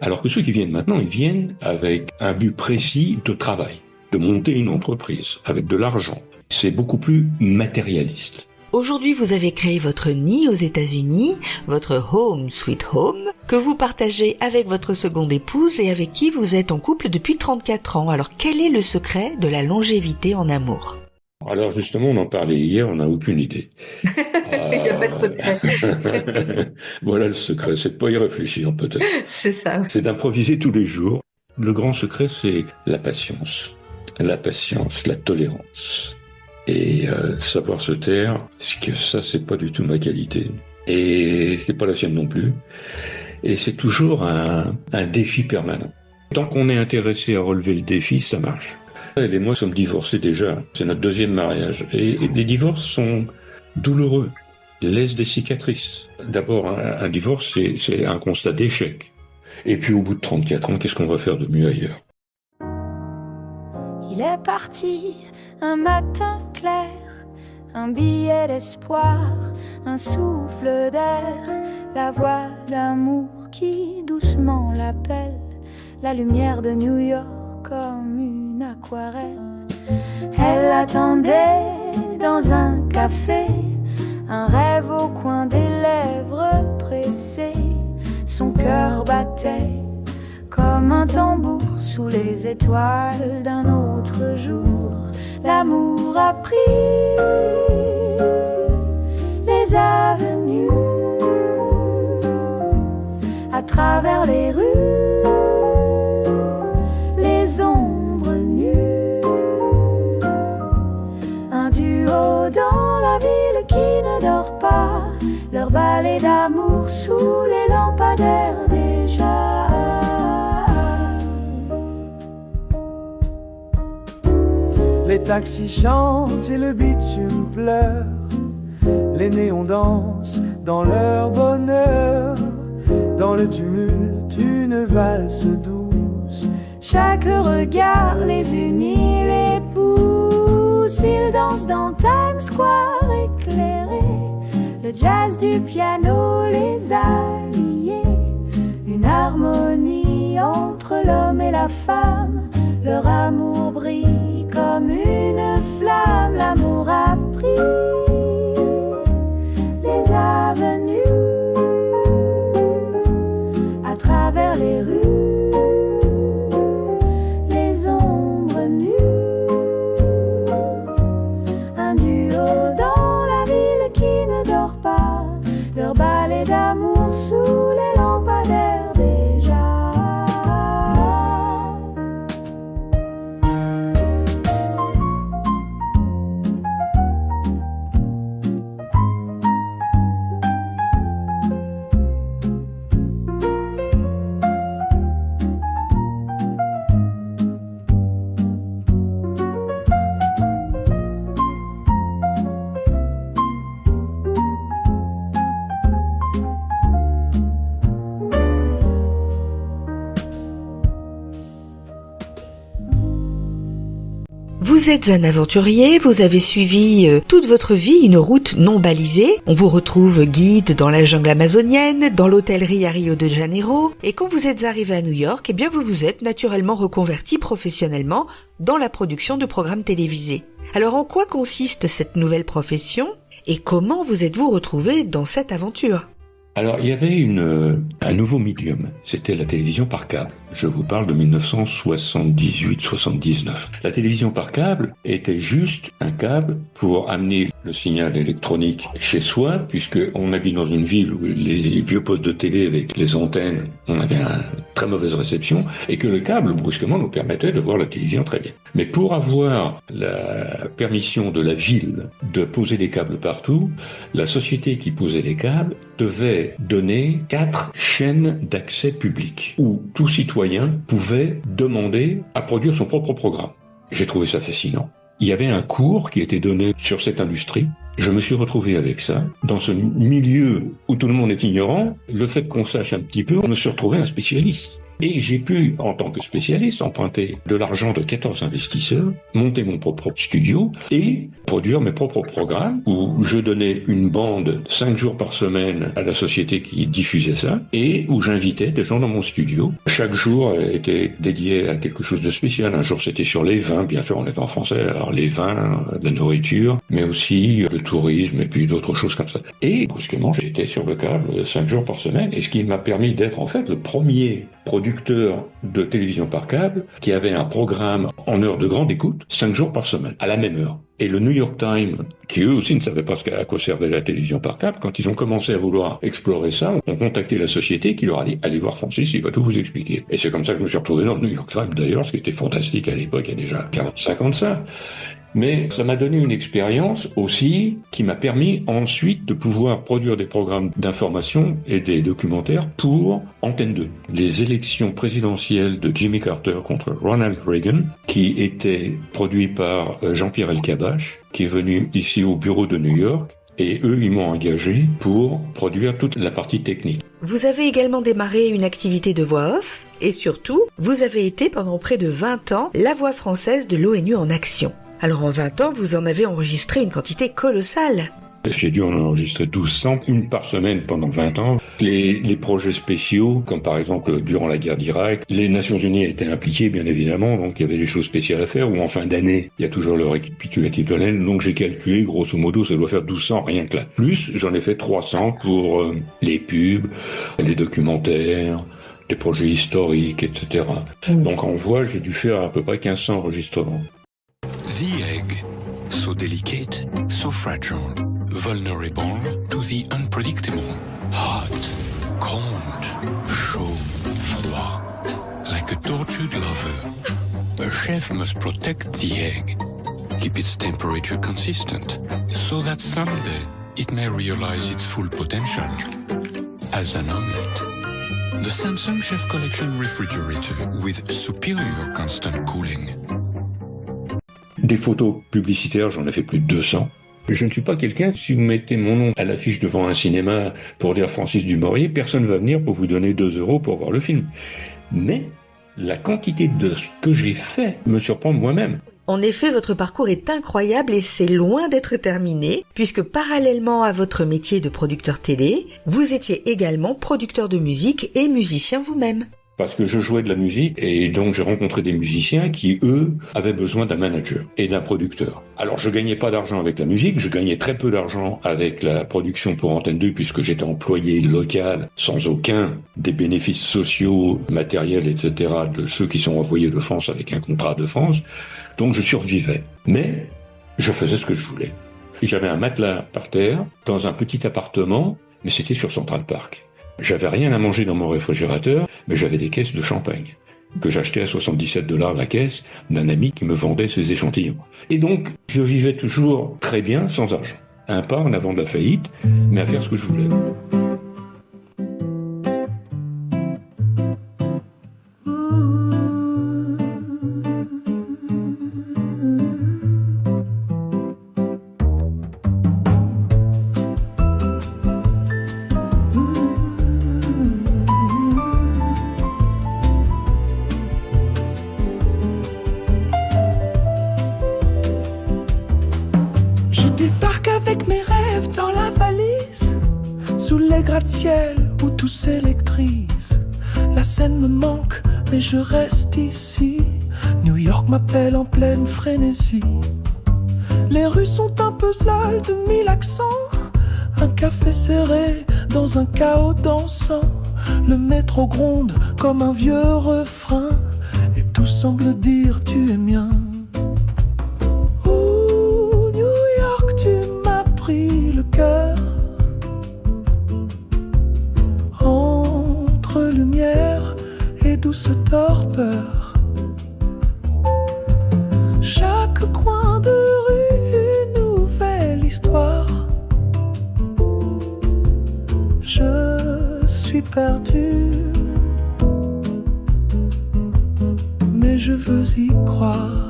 Alors que ceux qui viennent maintenant, ils viennent avec un but précis de travail, de monter une entreprise, avec de l'argent. C'est beaucoup plus matérialiste. Aujourd'hui, vous avez créé votre nid aux États-Unis, votre Home Sweet Home, que vous partagez avec votre seconde épouse et avec qui vous êtes en couple depuis 34 ans. Alors, quel est le secret de la longévité en amour ? Alors justement, on en parlait hier, on n'a aucune idée. Il n'y a pas de secret. Voilà le secret, c'est de pas y réfléchir peut-être. C'est ça. C'est d'improviser tous les jours. Le grand secret, c'est la patience, la tolérance. Et savoir se taire, parce que ça, c'est pas du tout ma qualité. Et c'est pas la sienne non plus. Et c'est toujours un défi permanent. Tant qu'on est intéressé à relever le défi, ça marche. Elle et moi sommes divorcés déjà. C'est notre deuxième mariage. Et les divorces sont douloureux. Ils laissent des cicatrices. D'abord, un divorce, c'est un constat d'échec. Et puis au bout de 34 ans, qu'est-ce qu'on va faire de mieux ailleurs ? Il est parti un matin clair, un billet d'espoir, un souffle d'air, la voix d'amour qui doucement l'appelle, la lumière de New York comme une aquarelle. Elle attendait dans un café, un rêve au coin des lèvres pressées. Son cœur battait comme un tambour sous les étoiles d'un autre jour. L'amour a pris les avenues, à travers les rues, les ombres nues. Un duo dans la ville qui ne dort pas, leur ballet d'amour sous les lampadaires déjà. Les taxis chantent et le bitume pleure, les néons dansent dans leur bonheur, dans le tumulte une valse douce. Chaque regard les unit, les pousse. Ils dansent dans Times Square éclairé, le jazz du piano les a liés. Une harmonie entre l'homme et la femme, leur amour brille comme une flamme. L'amour a pris les avenues, à travers les rues, les ombres nues. Un duo dans la ville qui ne dort pas, leur ballet d'amour sous les lampadaires déjà. Vous êtes un aventurier, vous avez suivi toute votre vie une route non balisée. On vous retrouve guide dans la jungle amazonienne, dans l'hôtellerie à Rio de Janeiro. Et quand vous êtes arrivé à New York, eh bien vous vous êtes naturellement reconverti professionnellement dans la production de programmes télévisés. Alors en quoi consiste cette nouvelle profession et comment vous êtes-vous retrouvé dans cette aventure ? Alors, il y avait un nouveau médium, c'était la télévision par câble. Je vous parle de 1978-79. La télévision par câble était juste un câble pour amener le signal électronique chez soi, puisque on habite dans une ville où les vieux postes de télé avec les antennes, on avait une très mauvaise réception, et que le câble, brusquement, nous permettait de voir la télévision très bien. Mais pour avoir la permission de la ville de poser des câbles partout, la société qui posait les câbles devait donner 4 chaînes d'accès public, où tout citoyen pouvait demander à produire son propre programme. J'ai trouvé ça fascinant. Il y avait un cours qui était donné sur cette industrie. Je me suis retrouvé avec ça. Dans ce milieu où tout le monde est ignorant, le fait qu'on sache un petit peu, on me suis retrouvé un spécialiste. Et j'ai pu, en tant que spécialiste, emprunter de l'argent de 14 investisseurs, monter mon propre studio et produire mes propres programmes où je donnais une bande 5 jours par semaine à la société qui diffusait ça et où j'invitais des gens dans mon studio. Chaque jour était dédié à quelque chose de spécial. Un jour, c'était sur les vins, bien sûr, on est en français, alors les vins, la nourriture, mais aussi le tourisme et puis d'autres choses comme ça. Et brusquement, j'étais sur le câble 5 jours par semaine et ce qui m'a permis d'être en fait le premier producteur de télévision par câble qui avait un programme en heure de grande écoute 5 jours par semaine, à la même heure. Et le New York Times, qui eux aussi ne savaient pas à quoi servait la télévision par câble, quand ils ont commencé à vouloir explorer ça, ont contacté la société qui leur a dit « Allez voir Francis, il va tout vous expliquer ». Et c'est comme ça que je me suis retrouvé dans le New York Times d'ailleurs, ce qui était fantastique à l'époque, il y a déjà 45 ans de ça. Mais ça m'a donné une expérience aussi qui m'a permis ensuite de pouvoir produire des programmes d'information et des documentaires pour Antenne 2. Les élections présidentielles de Jimmy Carter contre Ronald Reagan, qui étaient produits par Jean-Pierre Elkabbach, qui est venu ici au bureau de New York. Et eux, ils m'ont engagé pour produire toute la partie technique. Vous avez également démarré une activité de voix off et surtout, vous avez été pendant près de 20 ans la voix française de l'ONU en action. Alors en 20 ans, vous en avez enregistré une quantité colossale. J'ai dû en enregistrer 1200, une par semaine pendant 20 ans. Les projets spéciaux, comme par exemple durant la guerre d'Irak, les Nations Unies étaient impliquées bien évidemment, donc il y avait des choses spéciales à faire, ou en fin d'année, il y a toujours le récapitulatif de l'année, donc j'ai calculé, grosso modo, ça doit faire 1200 rien que là. Plus, j'en ai fait 300 pour les pubs, les documentaires, des projets historiques, etc. Donc en voix, j'ai dû faire à peu près 1500 enregistrements. The egg, so delicate, so fragile, vulnerable to the unpredictable, hot, cold, chaud, froid, like a tortured lover. A chef must protect the egg, keep its temperature consistent, so that someday it may realize its full potential. As an omelette, the Samsung Chef Collection refrigerator with superior constant cooling. Des photos publicitaires, j'en ai fait plus de 200. Je ne suis pas quelqu'un, si vous mettez mon nom à l'affiche devant un cinéma pour dire Francis Dumouriez, personne ne va venir pour vous donner 2 € pour voir le film. Mais la quantité de ce que j'ai fait me surprend moi-même. En effet, votre parcours est incroyable et c'est loin d'être terminé, puisque parallèlement à votre métier de producteur télé, vous étiez également producteur de musique et musicien vous-même. Parce que je jouais de la musique et donc j'ai rencontré des musiciens qui, eux, avaient besoin d'un manager et d'un producteur. Alors je gagnais pas d'argent avec la musique, je gagnais très peu d'argent avec la production pour Antenne 2 puisque j'étais employé local sans aucun des bénéfices sociaux, matériels, etc. de ceux qui sont envoyés de France avec un contrat de France. Donc je survivais. Mais je faisais ce que je voulais. Et j'avais un matelas par terre dans un petit appartement, mais c'était sur Central Park. J'avais rien à manger dans mon réfrigérateur, mais j'avais des caisses de champagne que j'achetais à 77 $ la caisse d'un ami qui me vendait ses échantillons. Et donc, je vivais toujours très bien sans argent. Un pas en avant de la faillite, mais à faire ce que je voulais. Ciel où tout s'électrise. La scène me manque, mais je reste ici. New York m'appelle en pleine frénésie. Les rues sont un puzzle de 1000 accents. Un café serré dans un chaos dansant. Le métro gronde comme un vieux refrain. Et tout semble dire tu es mien. Oh, New York, tu m'as pris le cœur. Lumière et douce torpeur. Chaque coin de rue, une nouvelle histoire. Je suis perdu, mais je veux y croire.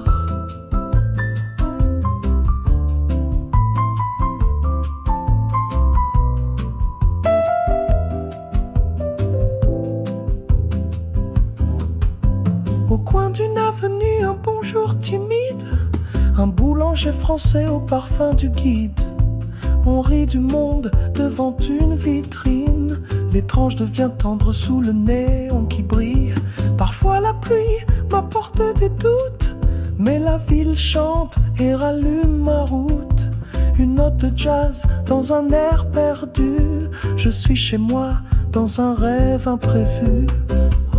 Timide, un boulanger français au parfum du guide. On rit du monde devant une vitrine. L'étrange devient tendre sous le néon qui brille. Parfois la pluie m'apporte des doutes, mais la ville chante et rallume ma route. Une note de jazz dans un air perdu. Je suis chez moi dans un rêve imprévu.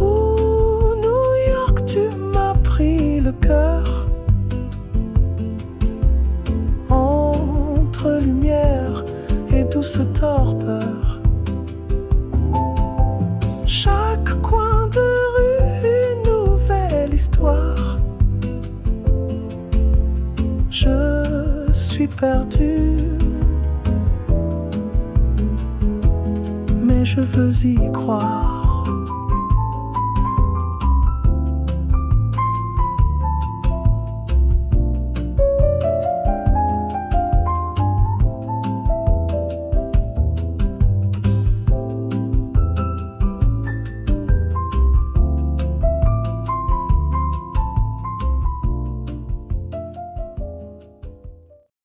Oh, New York, tu m'as pris le cœur. Entre lumière et douce torpeur. Chaque coin de rue, une nouvelle histoire. Je suis perdu, mais je veux y croire.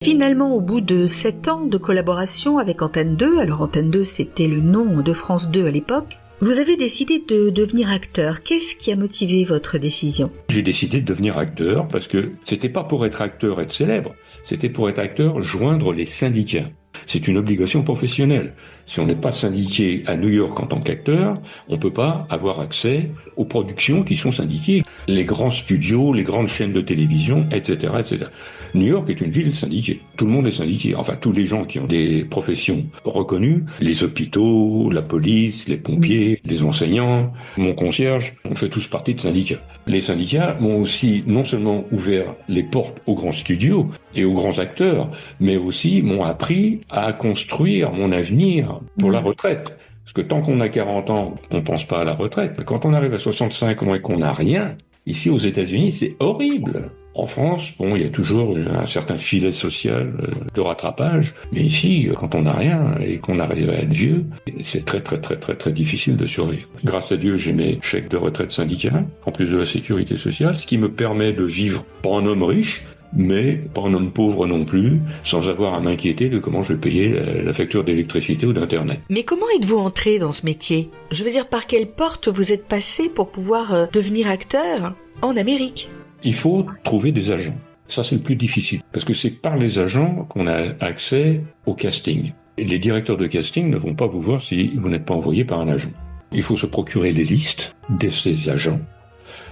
Finalement, au bout de 7 ans de collaboration avec Antenne 2, alors Antenne 2 c'était le nom de France 2 à l'époque, vous avez décidé de devenir acteur. Qu'est-ce qui a motivé votre décision ? J'ai décidé de devenir acteur parce que c'était pas pour être acteur, être célèbre, c'était pour être acteur, joindre les syndicats. C'est une obligation professionnelle. Si on n'est pas syndiqué à New York en tant qu'acteur, on ne peut pas avoir accès aux productions qui sont syndiquées. Les grands studios, les grandes chaînes de télévision, etc., etc. New York est une ville syndiquée. Tout le monde est syndiqué. Enfin, tous les gens qui ont des professions reconnues, les hôpitaux, la police, les pompiers, les enseignants, mon concierge, on fait tous partie de syndicats. Les syndicats m'ont aussi non seulement ouvert les portes aux grands studios et aux grands acteurs, mais aussi m'ont appris à construire mon avenir pour la retraite. Parce que tant qu'on a 40 ans, on pense pas à la retraite. Mais quand on arrive à 65 ans et qu'on n'a rien, ici aux États-Unis, c'est horrible. En France, bon, il y a toujours un certain filet social de rattrapage, mais ici, quand on n'a rien et qu'on arrive à être vieux, c'est très difficile de survivre. Grâce à Dieu, j'ai mes chèques de retraite syndicale, en plus de la sécurité sociale, ce qui me permet de vivre pas un homme riche, mais pas un homme pauvre non plus, sans avoir à m'inquiéter de comment je vais payer la facture d'électricité ou d'internet. Mais comment êtes-vous entré dans ce métier? Je veux dire, par quelle porte vous êtes passé pour pouvoir devenir acteur en Amérique? Il faut trouver des agents. Ça, c'est le plus difficile, parce que c'est par les agents qu'on a accès au casting. Et les directeurs de casting ne vont pas vous voir si vous n'êtes pas envoyé par un agent. Il faut se procurer les listes de ces agents,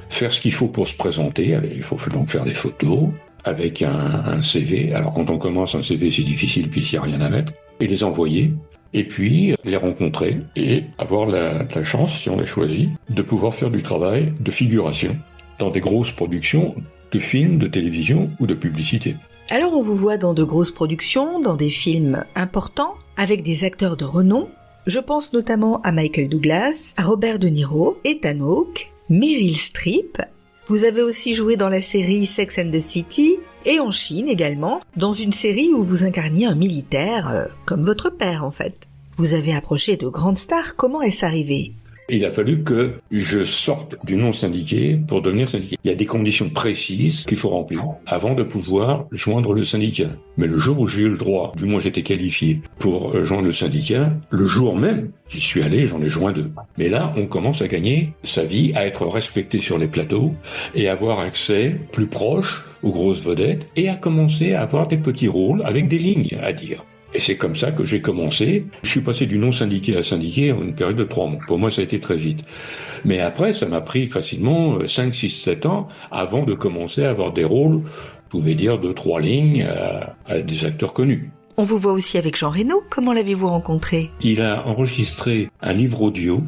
faire ce qu'il faut pour se présenter. Il faut donc faire des photos avec un CV. Alors quand on commence un CV, c'est difficile puisqu'il n'y a rien à mettre. Et les envoyer. Et puis les rencontrer et avoir la chance, si on les choisit, de pouvoir faire du travail de figuration dans des grosses productions de films, de télévision ou de publicité. Alors on vous voit dans de grosses productions, dans des films importants, avec des acteurs de renom. Je pense notamment à Michael Douglas, à Robert De Niro, Ethan Hawke, Meryl Streep. Vous avez aussi joué dans la série Sex and the City et en Chine également, dans une série où vous incarniez un militaire, comme votre père en fait. Vous avez approché de grandes stars, comment est-ce arrivé ? Il a fallu que je sorte du non syndiqué pour devenir syndiqué. Il y a des conditions précises qu'il faut remplir avant de pouvoir joindre le syndicat. Mais le jour où j'ai eu le droit, du moins j'étais qualifié pour joindre le syndicat, le jour même, j'y suis allé, j'en ai joint 2. Mais là, on commence à gagner sa vie, à être respecté sur les plateaux et avoir accès plus proche aux grosses vedettes et à commencer à avoir des petits rôles avec des lignes à dire. Et c'est comme ça que j'ai commencé. Je suis passé du non-syndiqué à syndiqué en une période de 3 mois. Pour moi, ça a été très vite. Mais après, ça m'a pris facilement 5, 6, 7 ans avant de commencer à avoir des rôles, je pouvais dire, de 3 lignes à des acteurs connus. On vous voit aussi avec Jean Reno. Comment l'avez-vous rencontré ? Il a enregistré un livre audio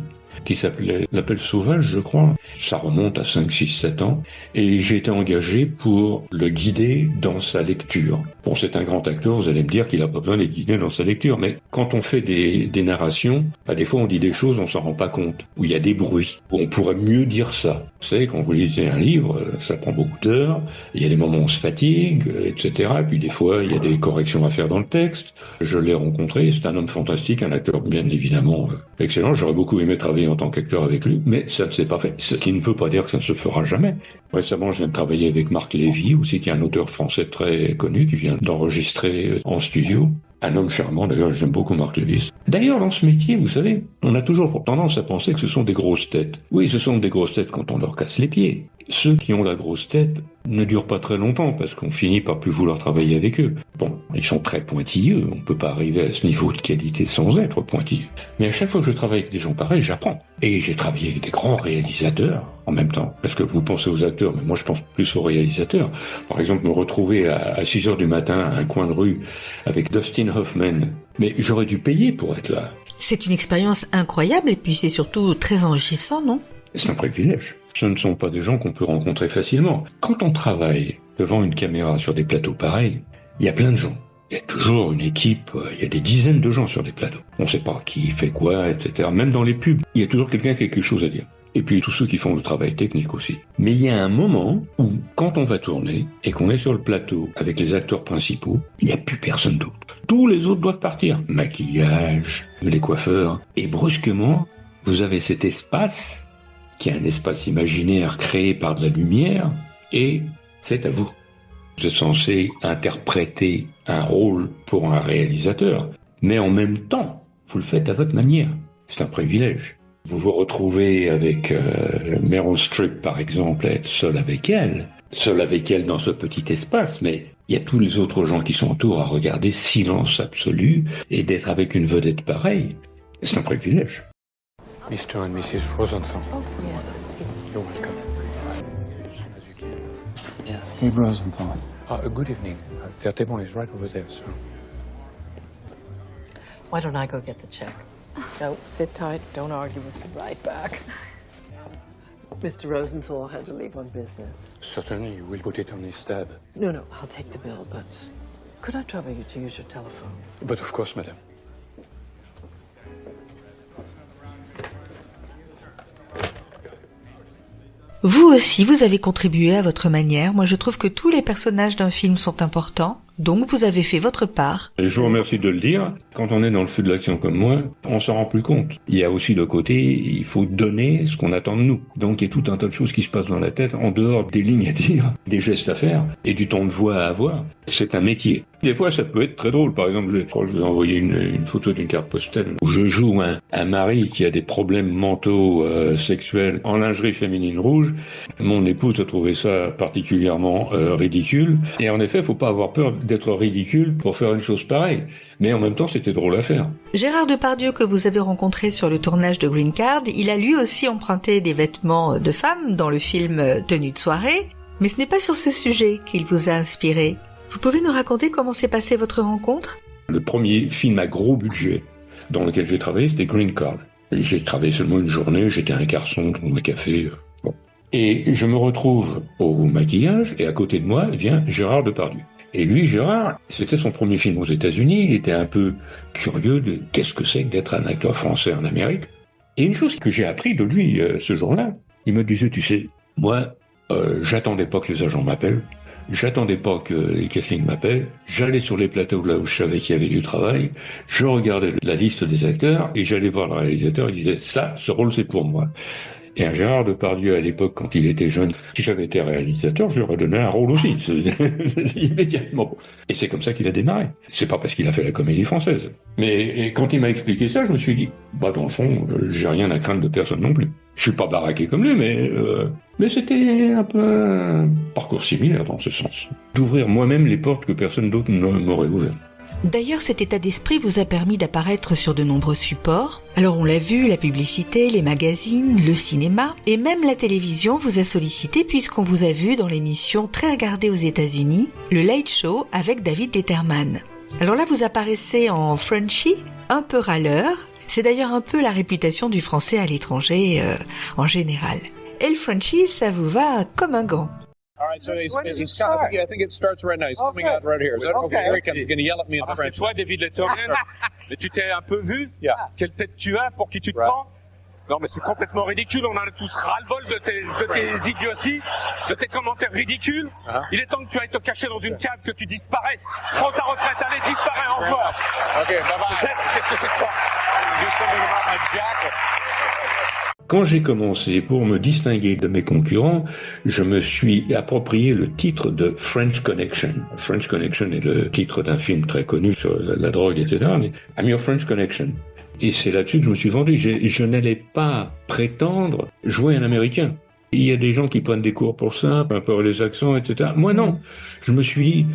qui s'appelait L'Appel Sauvage, je crois. Ça remonte à 5, 6, 7 ans. Et j'ai été engagé pour le guider dans sa lecture. Bon, c'est un grand acteur, vous allez me dire qu'il n'a pas besoin d'être guidé dans sa lecture. Mais quand on fait des narrations, des fois on dit des choses, on s'en rend pas compte. Où il y a des bruits. Où on pourrait mieux dire ça. Vous savez, quand vous lisez un livre, ça prend beaucoup d'heures. Il y a des moments où on se fatigue, etc. Et puis des fois, il y a des corrections à faire dans le texte. Je l'ai rencontré, c'est un homme fantastique, un acteur bien évidemment excellent. J'aurais beaucoup aimé travailler en tant qu'acteur avec lui, mais ça ne s'est pas fait. Ce qui ne veut pas dire que ça ne se fera jamais. Récemment, je viens de travailler avec Marc Lévy, aussi qui est un auteur français très connu, qui vient d'enregistrer en studio. Un homme charmant, d'ailleurs, j'aime beaucoup Marc Lévy. D'ailleurs, dans ce métier, vous savez, on a toujours tendance à penser que ce sont des grosses têtes. Oui, ce sont des grosses têtes quand on leur casse les pieds. Ceux qui ont la grosse tête ne durent pas très longtemps parce qu'on finit par plus vouloir travailler avec eux. Bon, ils sont très pointilleux, on peut pas arriver à ce niveau de qualité sans être pointilleux. Mais à chaque fois que je travaille avec des gens pareils, j'apprends. Et j'ai travaillé avec des grands réalisateurs en même temps. Parce que vous pensez aux acteurs, mais moi je pense plus aux réalisateurs. Par exemple, me retrouver à 6 heures du matin à un coin de rue avec Dustin Hoffman. Mais j'aurais dû payer pour être là. C'est une expérience incroyable et puis c'est surtout très enrichissant, non ? C'est un privilège. Ce ne sont pas des gens qu'on peut rencontrer facilement. Quand on travaille devant une caméra sur des plateaux pareils, il y a plein de gens. Il y a toujours une équipe, il y a des dizaines de gens sur des plateaux. On ne sait pas qui fait quoi, etc. Même dans les pubs, il y a toujours quelqu'un qui a quelque chose à dire. Et puis tous ceux qui font le travail technique aussi. Mais il y a un moment où, quand on va tourner et qu'on est sur le plateau avec les acteurs principaux, il n'y a plus personne d'autre. Tous les autres doivent partir. Maquillage, les coiffeurs. Et brusquement, vous avez cet espace qui est un espace imaginaire créé par de la lumière, et c'est à vous. Vous êtes censé interpréter un rôle pour un réalisateur, mais en même temps, vous le faites à votre manière. C'est un privilège. Vous vous retrouvez avec Meryl Streep, par exemple, à être seul avec elle dans ce petit espace, mais Il y a tous les autres gens qui sont autour à regarder, silence absolu, et d'être avec une vedette pareille, c'est un privilège. Mr. and Mrs. Rosenthal. Oh, yes, I see. You're welcome. Hey, Rosenthal. Good evening. Their table is right over there, sir. Why don't I go get the check? No, sit tight. Don't argue with me. Right back. Mr. Rosenthal had to leave on business. Certainly, we'll put it on his tab. No, I'll take the bill, but could I trouble you to use your telephone? But of course, madame. Vous aussi, vous avez contribué à votre manière. Moi, je trouve que tous les personnages d'un film sont importants. Donc, vous avez fait votre part. Et je vous remercie de le dire. Quand on est dans le feu de l'action comme moi, on s'en rend plus compte. Il y a aussi le côté, il faut donner ce qu'on attend de nous. Donc, il y a tout un tas de choses qui se passent dans la tête, en dehors des lignes à dire, des gestes à faire, et du ton de voix à avoir. C'est un métier. Des fois, ça peut être très drôle. Par exemple, je crois que je vous ai envoyé une photo d'une carte postale où je joue un mari qui a des problèmes mentaux sexuels en lingerie féminine rouge. Mon épouse a trouvé ça particulièrement ridicule. Et en effet, il faut pas avoir peur d'être ridicule pour faire une chose pareille. Mais en même temps, c'était drôle à faire. Gérard Depardieu, que vous avez rencontré sur le tournage de Green Card, il a lui aussi emprunté des vêtements de femme dans le film Tenue de soirée. Mais ce n'est pas sur ce sujet qu'il vous a inspiré. Vous pouvez nous raconter comment s'est passée votre rencontre ? Le premier film à gros budget dans lequel j'ai travaillé, c'était Green Card. Et j'ai travaillé seulement une journée, j'étais un garçon dans un café. Bon. Et je me retrouve au maquillage, et à côté de moi vient Gérard Depardieu. Et lui, Gérard, c'était son premier film aux États-Unis, il était un peu curieux de qu'est-ce que c'est que d'être un acteur français en Amérique. Et une chose que j'ai appris de lui ce jour-là, il me disait, tu sais, moi, j'attendais pas que les agents m'appellent. J'attendais pas que les castings m'appellent. J'allais sur les plateaux là où je savais qu'il y avait du travail. Je regardais la liste des acteurs et j'allais voir le réalisateur. Il disait, ça, ce rôle, c'est pour moi. Et un Gérard Depardieu, à l'époque, quand il était jeune, si j'avais été réalisateur, je lui aurais donné un rôle aussi, immédiatement. Et c'est comme ça qu'il a démarré. C'est pas parce qu'il a fait la comédie française. Mais quand il m'a expliqué ça, je me suis dit, bah dans le fond, j'ai rien à craindre de personne non plus. Je suis pas baraqué comme lui, mais c'était un peu un parcours similaire dans ce sens. D'ouvrir moi-même les portes que personne d'autre ne m'aurait ouvertes. D'ailleurs, cet état d'esprit vous a permis d'apparaître sur de nombreux supports. Alors on l'a vu, la publicité, les magazines, le cinéma et même la télévision vous a sollicité puisqu'on vous a vu dans l'émission très regardée aux États-Unis, le Late Show avec David Letterman. Alors là, vous apparaissez en Frenchie, un peu râleur. C'est d'ailleurs un peu la réputation du français à l'étranger en général. Et le Frenchie, ça vous va comme un gant. All right, so he's I think it starts right now. He's coming out right here. Okay, here he comes. He's going to yell at me in French. C'est toi, David Letterman, mais tu t'es un peu vu. Yeah. Quelle tête tu as, pour qui tu te prends? Non, mais c'est complètement ridicule. On a tous ras-le-bol de tes idioties, de tes commentaires ridicules. Il est temps que tu ailles te cacher dans une cave, que tu disparaisses. Prends ta retraite, allez, disparais encore. OK, bye-bye. Qu'est-ce que c'est que ça? Do something about my jacket. Quand j'ai commencé, pour me distinguer de mes concurrents, je me suis approprié le titre de French Connection. French Connection est le titre d'un film très connu sur la drogue, etc. Mais I'm your French Connection. Et c'est là-dessus que je me suis vendu. Je n'allais pas prétendre jouer un Américain. Il y a des gens qui prennent des cours pour ça, un peu les accents, etc. Moi, non. Je me suis dit,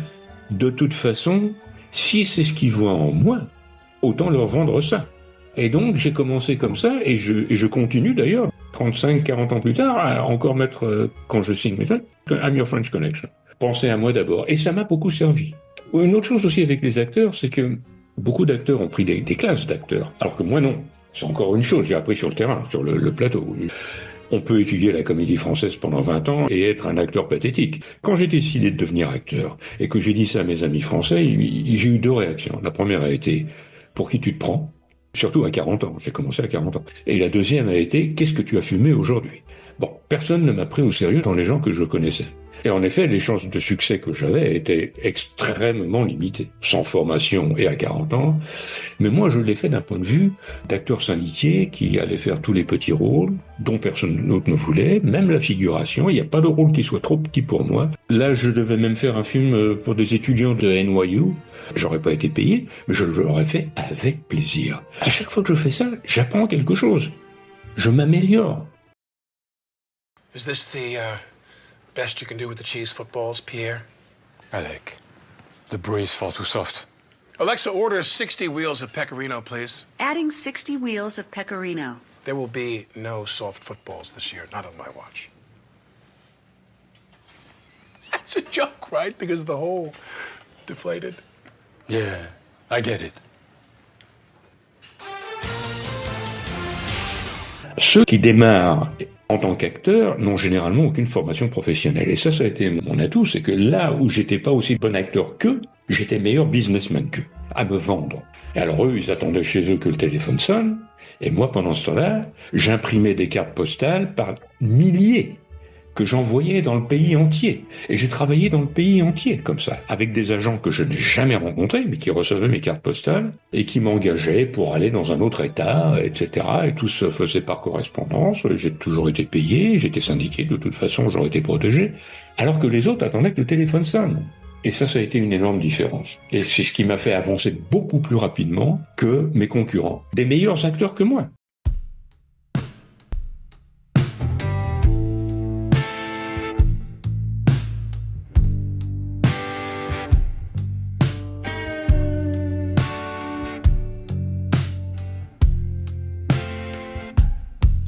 de toute façon, si c'est ce qu'ils voient en moi, autant leur vendre ça. Et donc, j'ai commencé comme ça, et je continue d'ailleurs, 35, 40 ans plus tard, à encore mettre, quand je signe mes films, I'm your French Connection. Pensez à moi d'abord. Et ça m'a beaucoup servi. Une autre chose aussi avec les acteurs, c'est que beaucoup d'acteurs ont pris des classes d'acteurs, alors que moi non. C'est encore une chose, j'ai appris sur le terrain, sur le plateau. On peut étudier la comédie française pendant 20 ans et être un acteur pathétique. Quand j'ai décidé de devenir acteur, et que j'ai dit ça à mes amis français, j'ai eu deux réactions. La première a été, pour qui tu te prends ? Surtout à 40 ans, j'ai commencé à 40 ans. Et la deuxième a été, qu'est-ce que tu as fumé aujourd'hui ? Bon, personne ne m'a pris au sérieux dans les gens que je connaissais. Et en effet, les chances de succès que j'avais étaient extrêmement limitées, sans formation et à 40 ans. Mais moi, je l'ai fait d'un point de vue d'acteur syndiqué qui allait faire tous les petits rôles dont personne d'autre ne voulait, même la figuration. Il n'y a pas de rôle qui soit trop petit pour moi. Là, je devais même faire un film pour des étudiants de NYU. J'aurais pas été payé, mais je l'aurais fait avec plaisir. À chaque fois que je fais ça, j'apprends quelque chose. Je m'améliore. Is this the best you can do with the cheese footballs, Pierre? Alec, The breeze far too soft. Alexa, order 60 wheels of Pecorino, please. Adding 60 wheels of Pecorino. There will be no soft footballs this year, not on my watch. It's a joke, right? Because of the hole deflated. Yeah, I get it. Ceux qui démarrent en tant qu'acteurs n'ont généralement aucune formation professionnelle. Et ça a été mon atout, c'est que là où j'étais pas aussi bon acteur qu'eux, j'étais meilleur businessman qu'eux, à me vendre. Et alors eux, ils attendaient chez eux que le téléphone sonne, et moi, pendant ce temps-là, j'imprimais des cartes postales par milliers, que j'envoyais dans le pays entier. Et j'ai travaillé dans le pays entier, comme ça, avec des agents que je n'ai jamais rencontrés, mais qui recevaient mes cartes postales, et qui m'engageaient pour aller dans un autre État, etc. Et tout se faisait par correspondance. J'ai toujours été payé, j'étais syndiqué, de toute façon, j'aurais été protégé. Alors que les autres attendaient que le téléphone sonne. Et ça a été une énorme différence. Et c'est ce qui m'a fait avancer beaucoup plus rapidement que mes concurrents, des meilleurs acteurs que moi.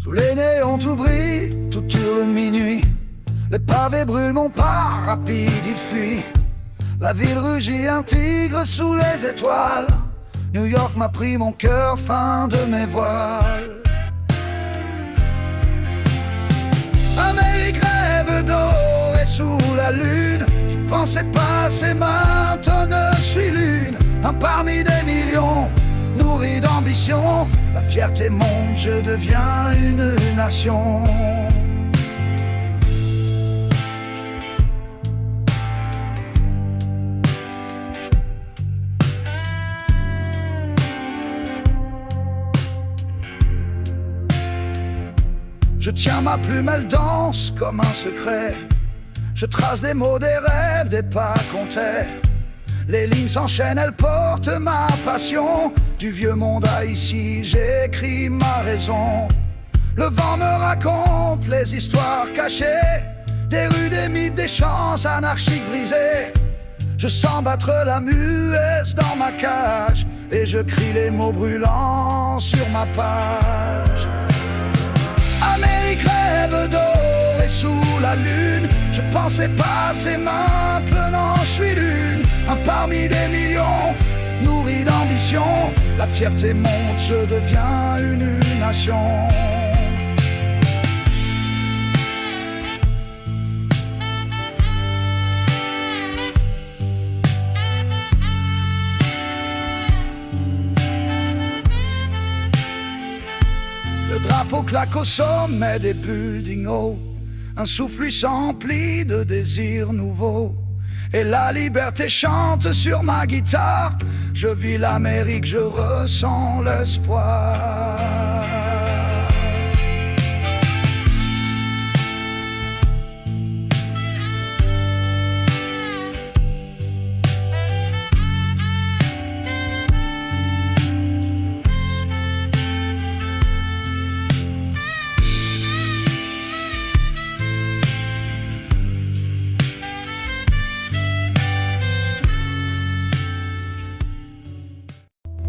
Sous les néons tout brille, tout hurle minuit. Les pavés brûlent mon pas, rapide il fuit. La ville rugit un tigre sous les étoiles. New York m'a pris mon cœur, fin de mes voiles. Amérique rêve d'or et sous la lune. Je pensais passer maintenant je suis l'une. Un parmi des millions, nourri d'ambition. La fierté monte, je deviens une nation. Je tiens ma plume, elle danse comme un secret. Je trace des mots, des rêves, des pas comptés. Les lignes s'enchaînent, elles portent ma passion. Du vieux monde à ici, j'écris ma raison. Le vent me raconte les histoires cachées. Des rues, des mythes, des chants anarchiques brisés. Je sens battre la muette dans ma cage. Et je crie les mots brûlants sur ma page. Amérique rêve d'or et sous la lune. Je pensais passer maintenant je suis l'une. Un parmi des millions, nourri d'ambition. La fierté monte, je deviens une nation. Le drapeau claque au sommet des buildings hauts. Un souffle lui s'emplit de désirs nouveaux. Et la liberté chante sur ma guitare. Je vis l'Amérique, je ressens l'espoir.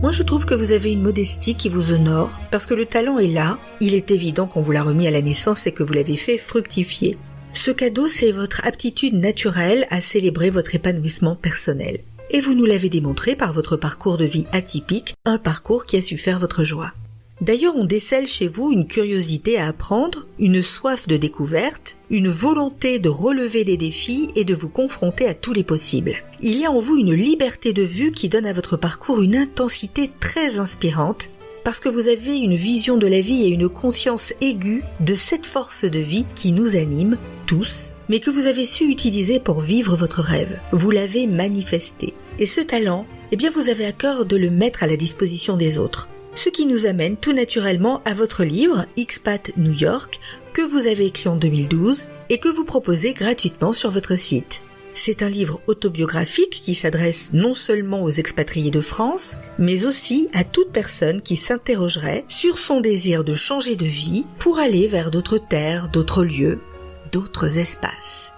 Moi, je trouve que vous avez une modestie qui vous honore, parce que le talent est là, il est évident qu'on vous l'a remis à la naissance et que vous l'avez fait fructifier. Ce cadeau, c'est votre aptitude naturelle à célébrer votre épanouissement personnel. Et vous nous l'avez démontré par votre parcours de vie atypique, un parcours qui a su faire votre joie. D'ailleurs, on décèle chez vous une curiosité à apprendre, une soif de découverte, une volonté de relever des défis et de vous confronter à tous les possibles. Il y a en vous une liberté de vue qui donne à votre parcours une intensité très inspirante, parce que vous avez une vision de la vie et une conscience aiguë de cette force de vie qui nous anime, tous, mais que vous avez su utiliser pour vivre votre rêve. Vous l'avez manifesté. Et ce talent, vous avez à cœur de le mettre à la disposition des autres. Ce qui nous amène tout naturellement à votre livre Expat New York que vous avez écrit en 2012 et que vous proposez gratuitement sur votre site. C'est un livre autobiographique qui s'adresse non seulement aux expatriés de France, mais aussi à toute personne qui s'interrogerait sur son désir de changer de vie pour aller vers d'autres terres, d'autres lieux, d'autres espaces.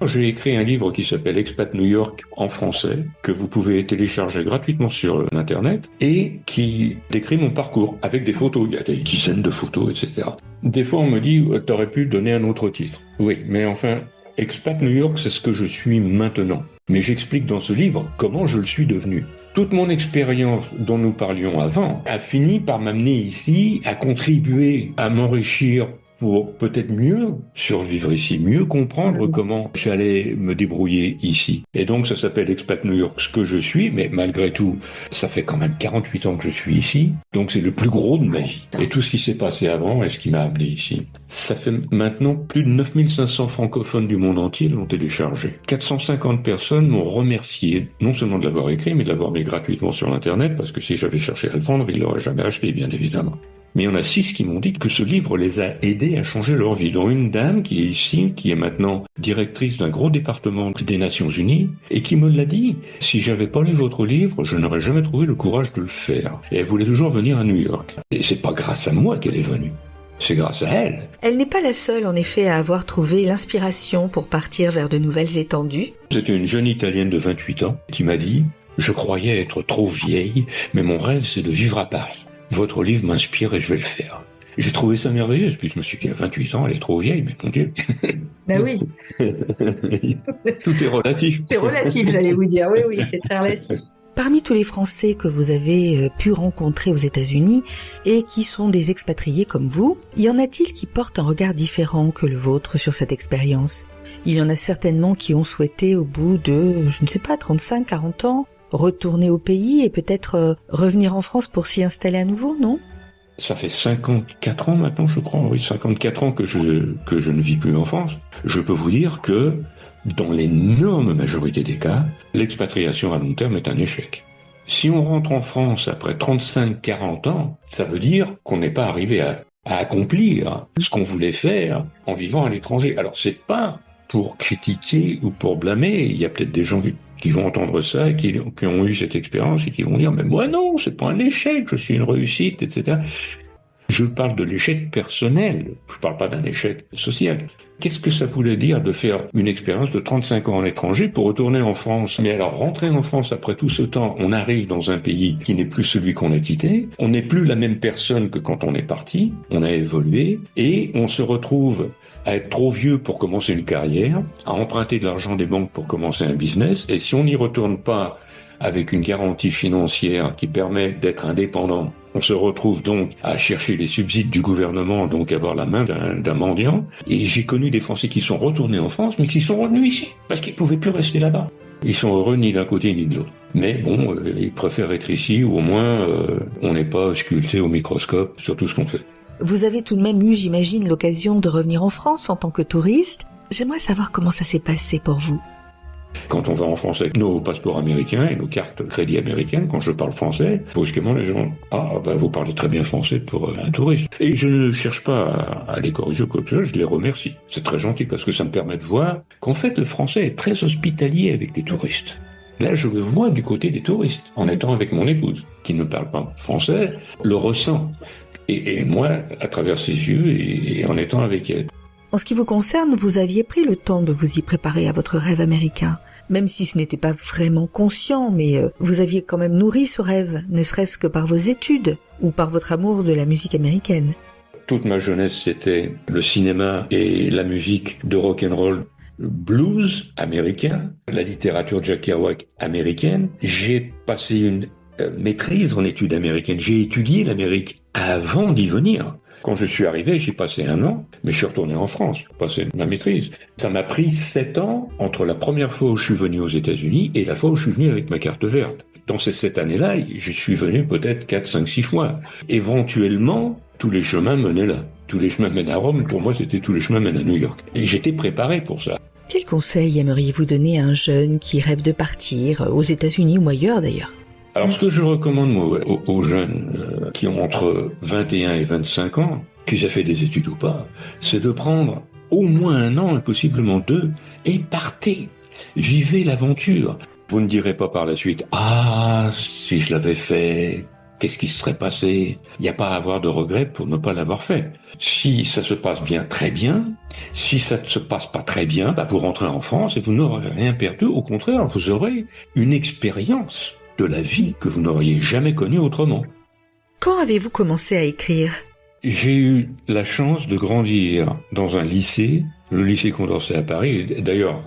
J'ai écrit un livre qui s'appelle Expat New York en français, que vous pouvez télécharger gratuitement sur Internet, et qui décrit mon parcours avec des photos. Il y a des dizaines de photos, etc. Des fois, on me dit, t'aurais pu donner un autre titre. Oui, mais enfin, Expat New York, c'est ce que je suis maintenant. Mais j'explique dans ce livre comment je le suis devenu. Toute mon expérience dont nous parlions avant a fini par m'amener ici, à contribuer, à m'enrichir pour peut-être mieux survivre ici, mieux comprendre comment j'allais me débrouiller ici. Et donc ça s'appelle Expat New York, ce que je suis, mais malgré tout, ça fait quand même 48 ans que je suis ici, donc c'est le plus gros de ma vie. Et tout ce qui s'est passé avant est ce qui m'a amené ici. Ça fait maintenant plus de 9500 francophones du monde entier l'ont téléchargé. 450 personnes m'ont remercié, non seulement de l'avoir écrit, mais de l'avoir mis gratuitement sur Internet, parce que si j'avais cherché à le vendre, ils l'auraient jamais acheté, bien évidemment. Mais il y en a 6 qui m'ont dit que ce livre les a aidés à changer leur vie, dont une dame qui est ici, qui est maintenant directrice d'un gros département des Nations Unies, et qui me l'a dit. Si j'avais pas lu votre livre, je n'aurais jamais trouvé le courage de le faire. Et elle voulait toujours venir à New York. Et c'est pas grâce à moi qu'elle est venue. C'est grâce à elle. Elle n'est pas la seule, en effet, à avoir trouvé l'inspiration pour partir vers de nouvelles étendues. C'était une jeune Italienne de 28 ans qui m'a dit « Je croyais être trop vieille, mais mon rêve c'est de vivre à Paris. Votre livre m'inspire et je vais le faire. » J'ai trouvé ça merveilleux, puis je me suis dit, à 28 ans, elle est trop vieille, mais mon Dieu. Ben oui. Tout est relatif. C'est relatif, j'allais vous dire. Oui, c'est très relatif. Parmi tous les Français que vous avez pu rencontrer aux États-Unis et qui sont des expatriés comme vous, y en a-t-il qui portent un regard différent que le vôtre sur cette expérience ? Il y en a certainement qui ont souhaité, au bout de, je ne sais pas, 35, 40 ans, retourner au pays et peut-être revenir en France pour s'y installer à nouveau, non ? Ça fait 54 ans maintenant, je crois, oui, 54 ans que je ne vis plus en France. Je peux vous dire que, dans l'énorme majorité des cas, l'expatriation à long terme est un échec. Si on rentre en France après 35-40 ans, ça veut dire qu'on n'est pas arrivé à accomplir ce qu'on voulait faire en vivant à l'étranger. Alors c'est pas pour critiquer ou pour blâmer, il y a peut-être des gens qui vont entendre ça, qui ont eu cette expérience et qui vont dire « Mais moi non, c'est pas un échec, je suis une réussite, etc. » Je parle de l'échec personnel, je parle pas d'un échec social. Qu'est-ce que ça voulait dire de faire une expérience de 35 ans à l'étranger pour retourner en France ? Mais alors, rentrer en France après tout ce temps, on arrive dans un pays qui n'est plus celui qu'on a quitté, on n'est plus la même personne que quand on est parti, on a évolué, et on se retrouve à être trop vieux pour commencer une carrière, à emprunter de l'argent des banques pour commencer un business, et si on n'y retourne pas avec une garantie financière qui permet d'être indépendant, on se retrouve donc à chercher les subsides du gouvernement, donc avoir la main d'un mendiant. Et j'ai connu des Français qui sont retournés en France, mais qui sont revenus ici, parce qu'ils pouvaient plus rester là-bas. Ils sont heureux ni d'un côté ni de l'autre. Mais bon, ils préfèrent être ici, où au moins on n'est pas sculpté au microscope sur tout ce qu'on fait. Vous avez tout de même eu, j'imagine, l'occasion de revenir en France en tant que touriste. J'aimerais savoir comment ça s'est passé pour vous. Quand on va en France avec nos passeports américains et nos cartes crédit américaines, quand je parle français, brusquement les gens « Ah, vous parlez très bien français pour un touriste ». Et je ne cherche pas à les corriger ou quoi que ce soit, je les remercie. C'est très gentil parce que ça me permet de voir qu'en fait le français est très hospitalier avec les touristes. Là, je le vois du côté des touristes, en étant avec mon épouse, qui ne parle pas français, le ressent. Et moi, à travers ses yeux et en étant avec elle. En ce qui vous concerne, vous aviez pris le temps de vous y préparer à votre rêve américain. Même si ce n'était pas vraiment conscient, mais vous aviez quand même nourri ce rêve, ne serait-ce que par vos études ou par votre amour de la musique américaine. Toute ma jeunesse, c'était le cinéma et la musique de rock'n'roll, blues américain, la littérature Jack Kerouac américaine. J'ai passé une maîtrise en études américaines. J'ai étudié l'Amérique avant d'y venir. Quand je suis arrivé, j'ai passé 1 an, mais je suis retourné en France pour passer ma maîtrise. Ça m'a pris 7 ans entre la première fois où je suis venu aux États-Unis et la fois où je suis venu avec ma carte verte. Dans ces 7 années-là, je suis venu peut-être 4, 5, 6 fois. Éventuellement, tous les chemins menaient là. Tous les chemins mènent à Rome, pour moi c'était tous les chemins mènent à New York. Et j'étais préparé pour ça. Quel conseil aimeriez-vous donner à un jeune qui rêve de partir, aux États-Unis ou ailleurs d'ailleurs ? Alors ce que je recommande moi, aux jeunes qui ont entre 21 et 25 ans, qu'ils aient fait des études ou pas, c'est de prendre au moins 1 an, et possiblement 2, et partez. Vivez l'aventure. Vous ne direz pas par la suite « Ah, si je l'avais fait », Qu'est-ce qui se serait passé? Il n'y a pas à avoir de regrets pour ne pas l'avoir fait. Si ça se passe bien, très bien. Si ça ne se passe pas très bien, vous rentrez en France et vous n'aurez rien perdu. Au contraire, vous aurez une expérience de la vie que vous n'auriez jamais connue autrement. Quand avez-vous commencé à écrire? J'ai eu la chance de grandir dans un lycée, le lycée Condorcet à Paris. D'ailleurs,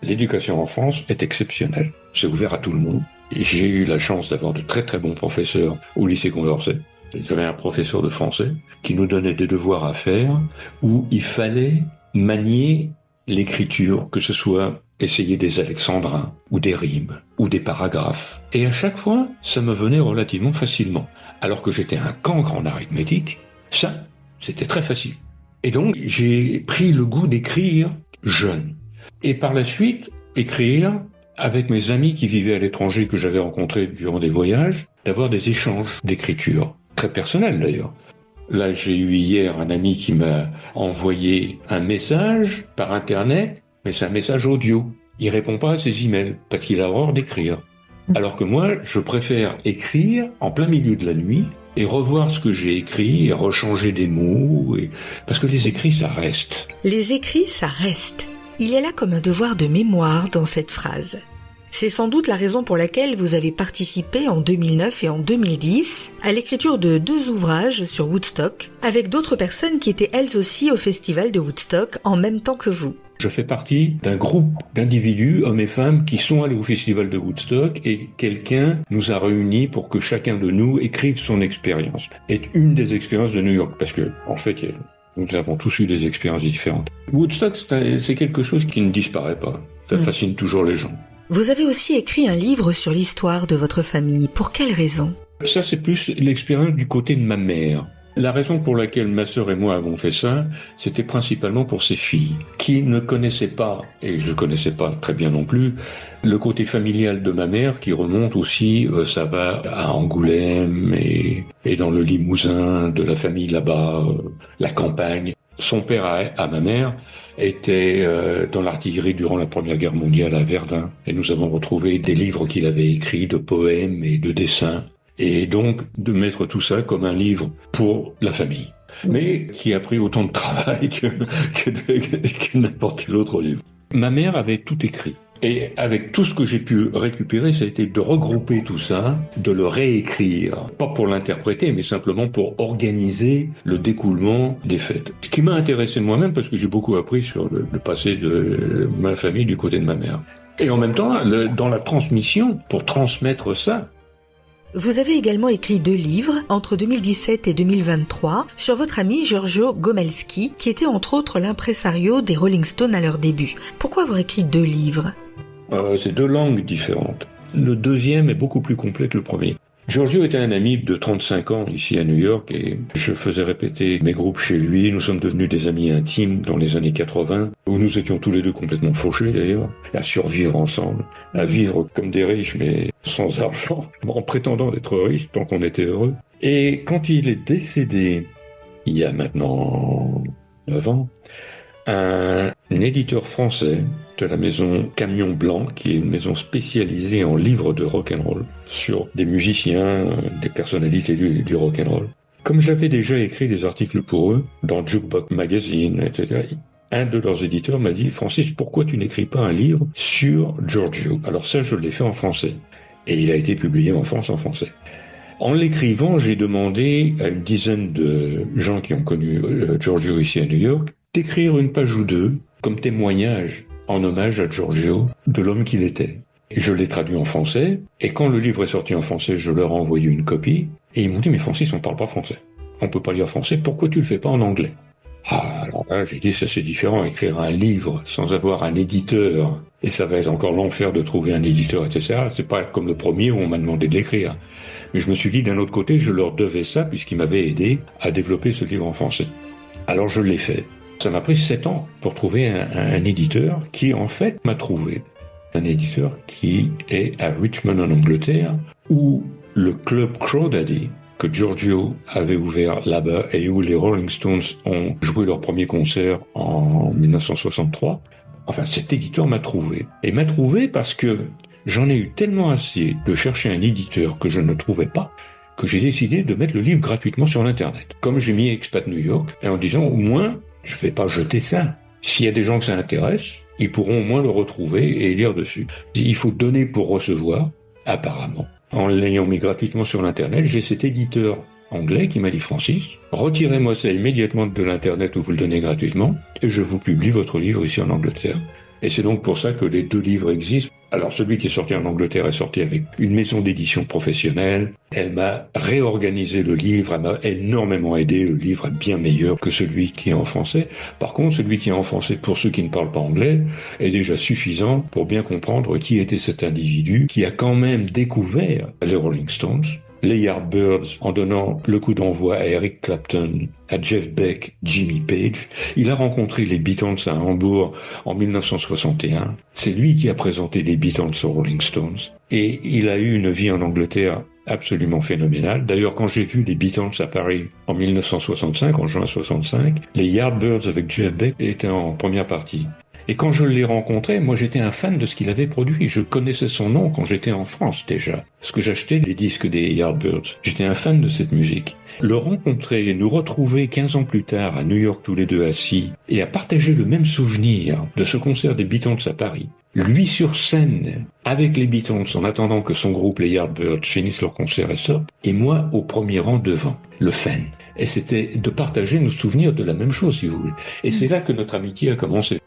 l'éducation en France est exceptionnelle. C'est ouvert à tout le monde. J'ai eu la chance d'avoir de très très bons professeurs au lycée Condorcet. J'avais un professeur de français qui nous donnait des devoirs à faire où il fallait manier l'écriture, que ce soit essayer des alexandrins ou des rimes ou des paragraphes. Et à chaque fois, ça me venait relativement facilement. Alors que j'étais un cancre en arithmétique, ça, c'était très facile. Et donc, j'ai pris le goût d'écrire jeune. Et par la suite, écrire avec mes amis qui vivaient à l'étranger que j'avais rencontrés durant des voyages, d'avoir des échanges d'écriture, très personnels d'ailleurs. Là, j'ai eu hier un ami qui m'a envoyé un message par Internet, mais c'est un message audio. Il répond pas à ses emails parce qu'il a horreur d'écrire. Alors que moi, je préfère écrire en plein milieu de la nuit et revoir ce que j'ai écrit et rechanger des mots, parce que les écrits, ça reste. Les écrits, ça reste. Il y a là comme un devoir de mémoire dans cette phrase. C'est sans doute la raison pour laquelle vous avez participé en 2009 et en 2010 à l'écriture de 2 ouvrages sur Woodstock, avec d'autres personnes qui étaient elles aussi au festival de Woodstock en même temps que vous. Je fais partie d'un groupe d'individus, hommes et femmes, qui sont allés au festival de Woodstock et quelqu'un nous a réunis pour que chacun de nous écrive son expérience. Et une des expériences de New York, parce que, en fait, nous avons tous eu des expériences différentes. Woodstock, c'est quelque chose qui ne disparaît pas. Ça fascine toujours les gens. Vous avez aussi écrit un livre sur l'histoire de votre famille. Pour quelle raison? Ça, c'est plus l'expérience du côté de ma mère. La raison pour laquelle ma sœur et moi avons fait ça, c'était principalement pour ses filles, qui ne connaissaient pas, et je connaissais pas très bien non plus, le côté familial de ma mère, qui remonte aussi, ça va à Angoulême et dans le Limousin, de la famille là-bas, la campagne. Son père, à ma mère, était dans l'artillerie durant la Première Guerre mondiale à Verdun, et nous avons retrouvé des livres qu'il avait écrits, de poèmes et de dessins. Et donc, de mettre tout ça comme un livre pour la famille. Mais qui a pris autant de travail que n'importe quel autre livre. Ma mère avait tout écrit. Et avec tout ce que j'ai pu récupérer, ça a été de regrouper tout ça, de le réécrire. Pas pour l'interpréter, mais simplement pour organiser le découlement des fêtes. Ce qui m'a intéressé moi-même, parce que j'ai beaucoup appris sur le passé de ma famille du côté de ma mère. Et en même temps, dans la transmission, pour transmettre ça, vous avez également écrit 2 livres entre 2017 et 2023 sur votre ami Giorgio Gomelski, qui était entre autres l'impresario des Rolling Stones à leur début. Pourquoi avoir écrit 2 livres? C'est 2 langues différentes. Le deuxième est beaucoup plus complet que le premier. Giorgio était un ami de 35 ans ici à New York et je faisais répéter mes groupes chez lui. Nous sommes devenus des amis intimes dans les années 80, où nous étions tous les deux complètement fauchés d'ailleurs, à survivre ensemble, à vivre comme des riches mais sans argent, en prétendant être riches tant qu'on était heureux. Et quand il est décédé, il y a maintenant 9 ans, un éditeur français de la maison Camion Blanc, qui est une maison spécialisée en livres de rock'n'roll, sur des musiciens, des personnalités du rock'n'roll. Comme j'avais déjà écrit des articles pour eux, dans Jukebox Magazine, etc., un de leurs éditeurs m'a dit « Francis, pourquoi tu n'écris pas un livre sur Giorgio ?» Alors ça, je l'ai fait en français. Et il a été publié en France en français. En l'écrivant, j'ai demandé à une dizaine de gens qui ont connu Giorgio ici à New York d'écrire une page ou 2 comme témoignage en hommage à Giorgio de l'homme qu'il était. Et je l'ai traduit en français, et quand le livre est sorti en français, je leur ai envoyé une copie, et ils m'ont dit « Mais Francis, on parle pas français. On peut pas lire français, pourquoi tu le fais pas en anglais ?» Ah, alors là, j'ai dit « Ça c'est différent, écrire un livre sans avoir un éditeur, et ça va être encore l'enfer de trouver un éditeur, etc. C'est pas comme le premier où on m'a demandé de l'écrire. » Mais je me suis dit, d'un autre côté, je leur devais ça, puisqu'ils m'avaient aidé à développer ce livre en français. Alors je l'ai fait. Ça m'a pris 7 ans pour trouver un éditeur qui, en fait, m'a trouvé. Un éditeur qui est à Richmond, en Angleterre, où le club Crawdaddy, que Giorgio avait ouvert là-bas et où les Rolling Stones ont joué leur premier concert en 1963, enfin, cet éditeur m'a trouvé. Et m'a trouvé parce que j'en ai eu tellement assez de chercher un éditeur que je ne trouvais pas, que j'ai décidé de mettre le livre gratuitement sur l'Internet. Comme j'ai mis Expat New York, et en disant au moins, je vais pas jeter ça. S'il y a des gens que ça intéresse, ils pourront au moins le retrouver et lire dessus. Il faut donner pour recevoir, apparemment. En l'ayant mis gratuitement sur l'Internet, j'ai cet éditeur anglais qui m'a dit « Francis, retirez-moi ça immédiatement de l'Internet où vous le donnez gratuitement et je vous publie votre livre ici en Angleterre ». Et c'est donc pour ça que les 2 livres existent. Alors celui qui est sorti en Angleterre est sorti avec une maison d'édition professionnelle. Elle m'a réorganisé le livre, elle m'a énormément aidé. Le livre est bien meilleur que celui qui est en français. Par contre, celui qui est en français, pour ceux qui ne parlent pas anglais, est déjà suffisant pour bien comprendre qui était cet individu qui a quand même découvert les Rolling Stones, les Yardbirds en donnant le coup d'envoi à Eric Clapton, à Jeff Beck, Jimmy Page. Il a rencontré les Beatles à Hambourg en 1961. C'est lui qui a présenté les Beatles aux Rolling Stones. Et il a eu une vie en Angleterre absolument phénoménale. D'ailleurs, quand j'ai vu les Beatles à Paris en 1965, en juin 65, les Yardbirds avec Jeff Beck étaient en première partie. Et quand je l'ai rencontré, moi j'étais un fan de ce qu'il avait produit. Je connaissais son nom quand j'étais en France déjà, parce que j'achetais les disques des Yardbirds. J'étais un fan de cette musique. Le rencontrer et nous retrouver 15 ans plus tard à New York tous les deux assis et à partager le même souvenir de ce concert des Beatles à Paris. Lui sur scène avec les Beatles en attendant que son groupe, les Yardbirds, finissent leur concert et sortent, et moi au premier rang devant, le fan. Et c'était de partager nos souvenirs de la même chose, si vous voulez. Et c'est là que notre amitié a commencé.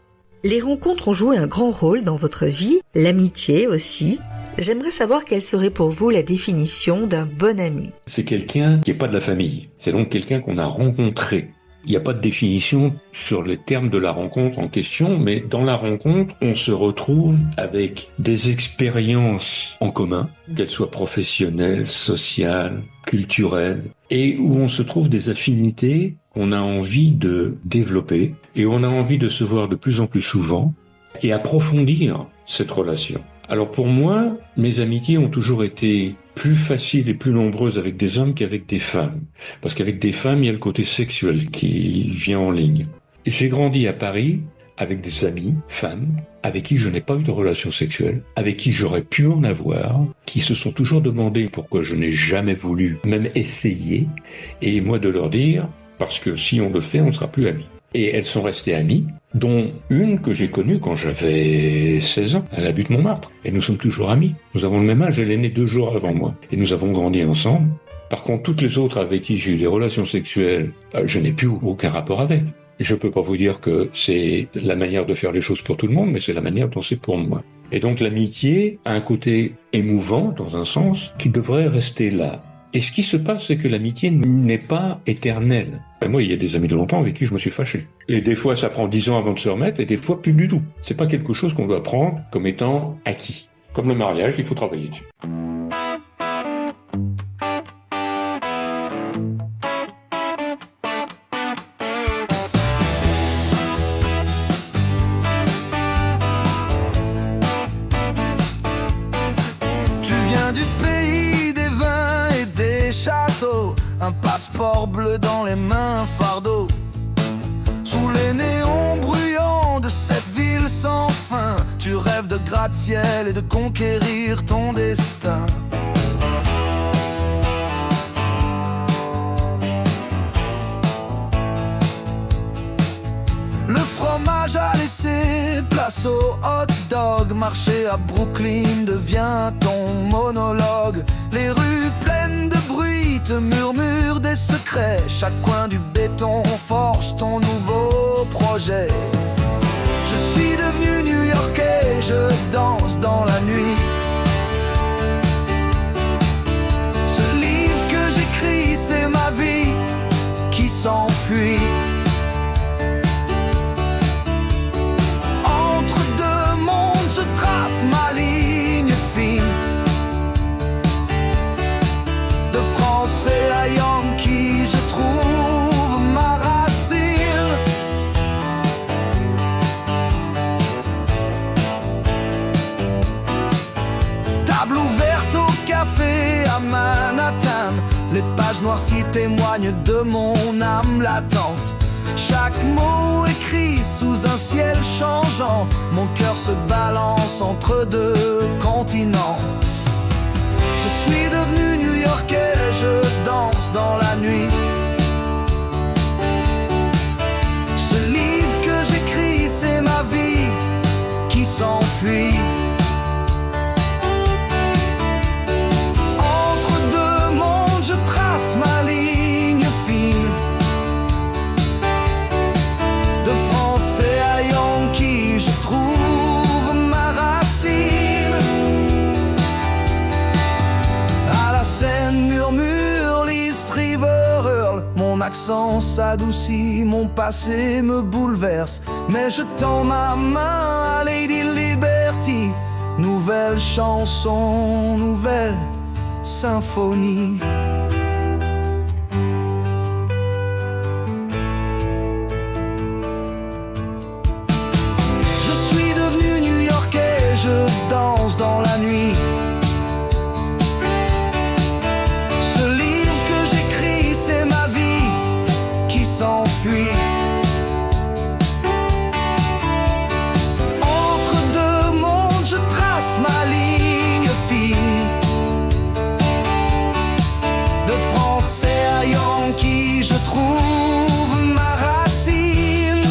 Les rencontres ont joué un grand rôle dans votre vie, l'amitié aussi. J'aimerais savoir quelle serait pour vous la définition d'un bon ami. C'est quelqu'un qui n'est pas de la famille. C'est donc quelqu'un qu'on a rencontré. Il n'y a pas de définition sur les termes de la rencontre en question, mais dans la rencontre, on se retrouve avec des expériences en commun, qu'elles soient professionnelles, sociales, culturelles, et où on se trouve des affinités qu'on a envie de développer, et on a envie de se voir de plus en plus souvent, et approfondir cette relation. Alors pour moi, mes amitiés ont toujours été plus faciles et plus nombreuses avec des hommes qu'avec des femmes. Parce qu'avec des femmes, il y a le côté sexuel qui vient en ligne. Et j'ai grandi à Paris avec des amis, femmes, avec qui je n'ai pas eu de relation sexuelle, avec qui j'aurais pu en avoir, qui se sont toujours demandé pourquoi je n'ai jamais voulu, même essayer, et moi de leur dire, parce que si on le fait, on ne sera plus amis. Et elles sont restées amies, dont une que j'ai connue quand j'avais 16 ans, à la butte Montmartre. Et nous sommes toujours amis. Nous avons le même âge, elle est née 2 jours avant moi. Et nous avons grandi ensemble. Par contre, toutes les autres avec qui j'ai eu des relations sexuelles, je n'ai plus aucun rapport avec. Je peux pas vous dire que c'est la manière de faire les choses pour tout le monde, mais c'est la manière dont c'est pour moi. Et donc l'amitié a un côté émouvant, dans un sens, qui devrait rester là. Et ce qui se passe, c'est que l'amitié n'est pas éternelle. Moi, il y a des amis de longtemps avec qui je me suis fâché. Et des fois, ça prend 10 ans avant de se remettre, et des fois, plus du tout. C'est pas quelque chose qu'on doit prendre comme étant acquis. Comme le mariage, il faut travailler dessus. Un passeport bleu dans les mains, fardeau sous les néons bruyants de cette ville sans fin. Tu rêves de gratte-ciel et de conquérir ton destin. Le fromage a laissé place au hot dog. Marcher à Brooklyn devient ton monologue. Les rues pleines de bruit te murmurent des secrets. Chaque coin du béton forge ton nouveau projet. Je suis devenu New-Yorkais, je danse dans la nuit. Ce livre que j'écris, c'est ma vie qui s'enfuit. Je trace ma ligne fine. De français à yankee, je trouve ma racine. Table ouverte au café à Manhattan. Les pages noircies témoignent de mon âme latente. Chaque mot écrit sous un ciel changeant. Mon cœur se balance entre 2 continents. Je suis devenu New-Yorkais, je danse dans la nuit. Ce livre que j'écris, c'est ma vie qui s'enfuit. Entre deux mondes, je trace ma ligne fine. De français à yankee, je trouve ma racine. À la scène murmure, l'East River hurle. Mon accent s'adoucit, mon passé me bouleverse. Mais je tends ma main à Lady Liberty. Nouvelle chanson, nouvelle symphonie. Je suis devenu New-Yorkais, je danse dans la nuit. Ce livre que j'écris, c'est ma vie qui s'enfuit. Entre deux mondes, je trace ma ligne fine. De français à yankee, je trouve ma racine.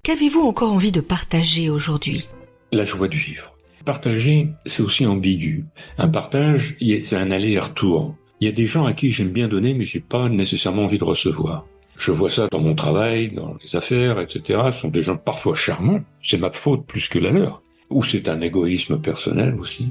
Qu'avez-vous encore envie de partager aujourd'hui? La joie de vivre. Partager, c'est aussi ambigu. Un partage, c'est un aller-retour. Il y a des gens à qui j'aime bien donner, mais j'ai pas nécessairement envie de recevoir. Je vois ça dans mon travail, dans les affaires, etc. Ce sont des gens parfois charmants. C'est ma faute plus que la leur. Ou c'est un égoïsme personnel aussi.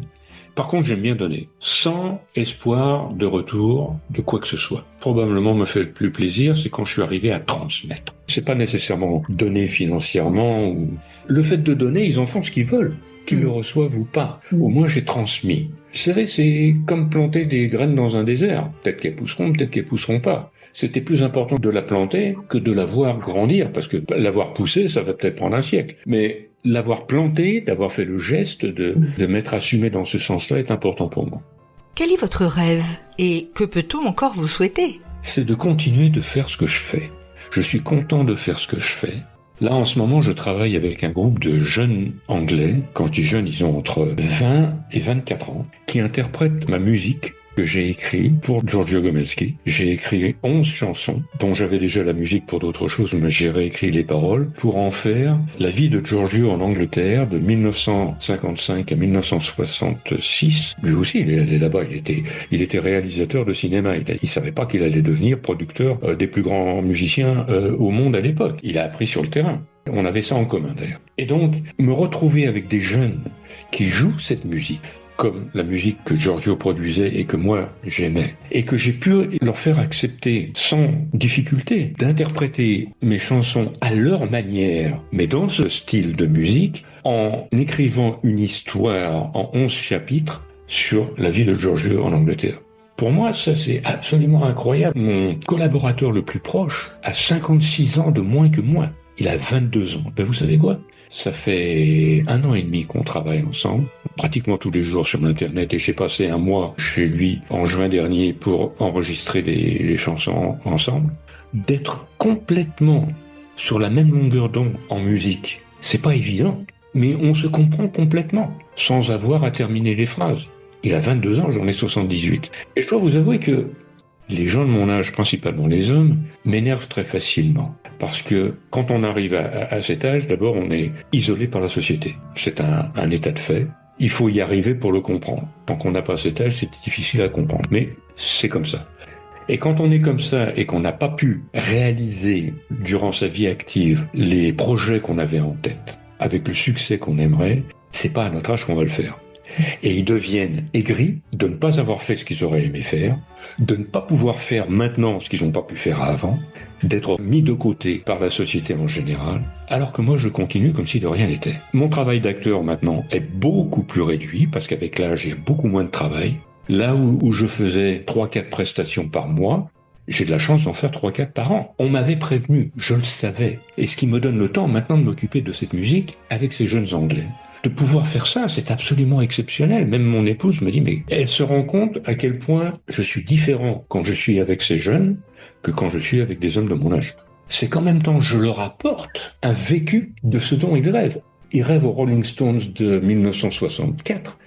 Par contre, j'aime bien donner, sans espoir de retour de quoi que ce soit. Probablement me fait le plus plaisir, c'est quand je suis arrivé à transmettre. C'est pas nécessairement donner financièrement ou... Le fait de donner, ils en font ce qu'ils veulent, qu'ils le reçoivent ou pas. Au moins, j'ai transmis. Vous savez, c'est comme planter des graines dans un désert. Peut-être qu'elles pousseront, peut-être qu'elles pousseront pas. C'était plus important de la planter que de la voir grandir, parce que l'avoir poussée, ça va peut-être prendre un siècle. Mais l'avoir plantée, d'avoir fait le geste de m'être assumé dans ce sens-là est important pour moi. Quel est votre rêve et que peut-on encore vous souhaiter? C'est de continuer de faire ce que je fais. Je suis content de faire ce que je fais. Là, en ce moment, je travaille avec un groupe de jeunes Anglais. Quand je dis jeunes, ils ont entre 20 et 24 ans, qui interprètent ma musique que j'ai écrite pour Giorgio Gomelsky. J'ai écrit 11 chansons, dont j'avais déjà la musique pour d'autres choses, mais j'ai réécrit les paroles pour en faire la vie de Giorgio en Angleterre de 1955 à 1966. Lui aussi, il est allé là-bas, il était réalisateur de cinéma. Il savait pas qu'il allait devenir producteur des plus grands musiciens au monde à l'époque. Il a appris sur le terrain. On avait ça en commun d'ailleurs. Et donc, me retrouver avec des jeunes qui jouent cette musique, comme la musique que Giorgio produisait et que moi j'aimais, et que j'ai pu leur faire accepter sans difficulté d'interpréter mes chansons à leur manière, mais dans ce style de musique, en écrivant une histoire en 11 chapitres sur la vie de Giorgio en Angleterre. Pour moi, ça c'est absolument incroyable. Mon collaborateur le plus proche a 56 ans de moins que moi. Il a 22 ans. Ben vous savez quoi ? Ça fait 1 an et demi qu'on travaille ensemble, pratiquement tous les jours sur Internet, et j'ai passé 1 mois chez lui en juin dernier pour enregistrer les chansons ensemble. D'être complètement sur la même longueur d'onde en musique, c'est pas évident, mais on se comprend complètement, sans avoir à terminer les phrases. Il a 22 ans, j'en ai 78. Et je dois vous avouer que les gens de mon âge, principalement les hommes, m'énervent très facilement. Parce que quand on arrive à cet âge, d'abord on est isolé par la société. C'est un état de fait. Il faut y arriver pour le comprendre. Tant qu'on n'a pas cet âge, c'est difficile à comprendre. Mais c'est comme ça. Et quand on est comme ça et qu'on n'a pas pu réaliser durant sa vie active les projets qu'on avait en tête, avec le succès qu'on aimerait, c'est pas à notre âge qu'on va le faire. Et ils deviennent aigris de ne pas avoir fait ce qu'ils auraient aimé faire, de ne pas pouvoir faire maintenant ce qu'ils n'ont pas pu faire avant, d'être mis de côté par la société en général, alors que moi je continue comme si de rien n'était. Mon travail d'acteur maintenant est beaucoup plus réduit, parce qu'avec l'âge il y a beaucoup moins de travail. Là où je faisais 3-4 prestations par mois, j'ai de la chance d'en faire 3-4 par an. On m'avait prévenu, je le savais. Et ce qui me donne le temps maintenant de m'occuper de cette musique avec ces jeunes Anglais. De pouvoir faire ça, c'est absolument exceptionnel. Même mon épouse me dit, mais elle se rend compte à quel point je suis différent quand je suis avec ces jeunes que quand je suis avec des hommes de mon âge. C'est qu'en même temps, je leur apporte un vécu de ce dont ils rêvent. Ils rêvent aux Rolling Stones de 1964.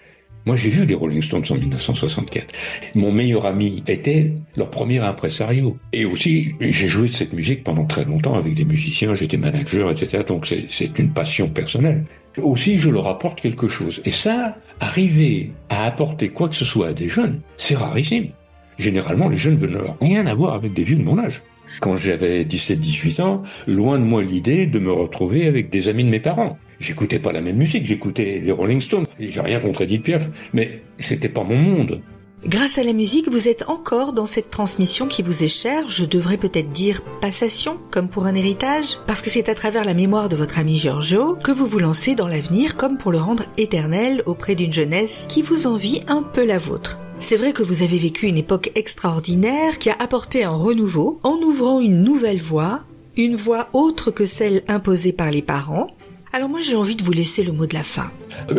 Moi, j'ai vu les Rolling Stones en 1964. Mon meilleur ami était leur premier impresario. Et aussi, j'ai joué de cette musique pendant très longtemps avec des musiciens, j'étais manager, etc. Donc c'est une passion personnelle. Aussi, je leur apporte quelque chose. Et ça, arriver à apporter quoi que ce soit à des jeunes, c'est rarissime. Généralement, les jeunes veulent rien avoir avec des vieux de mon âge. Quand j'avais 17-18 ans, loin de moi l'idée de me retrouver avec des amis de mes parents. J'écoutais pas la même musique, j'écoutais les Rolling Stones. J'ai rien contre Edith Piaf, mais c'était pas mon monde. Grâce à la musique, vous êtes encore dans cette transmission qui vous est chère, je devrais peut-être dire passation, comme pour un héritage, parce que c'est à travers la mémoire de votre ami Giorgio que vous vous lancez dans l'avenir comme pour le rendre éternel auprès d'une jeunesse qui vous envie un peu la vôtre. C'est vrai que vous avez vécu une époque extraordinaire qui a apporté un renouveau en ouvrant une nouvelle voie, une voie autre que celle imposée par les parents. Alors moi j'ai envie de vous laisser le mot de la fin.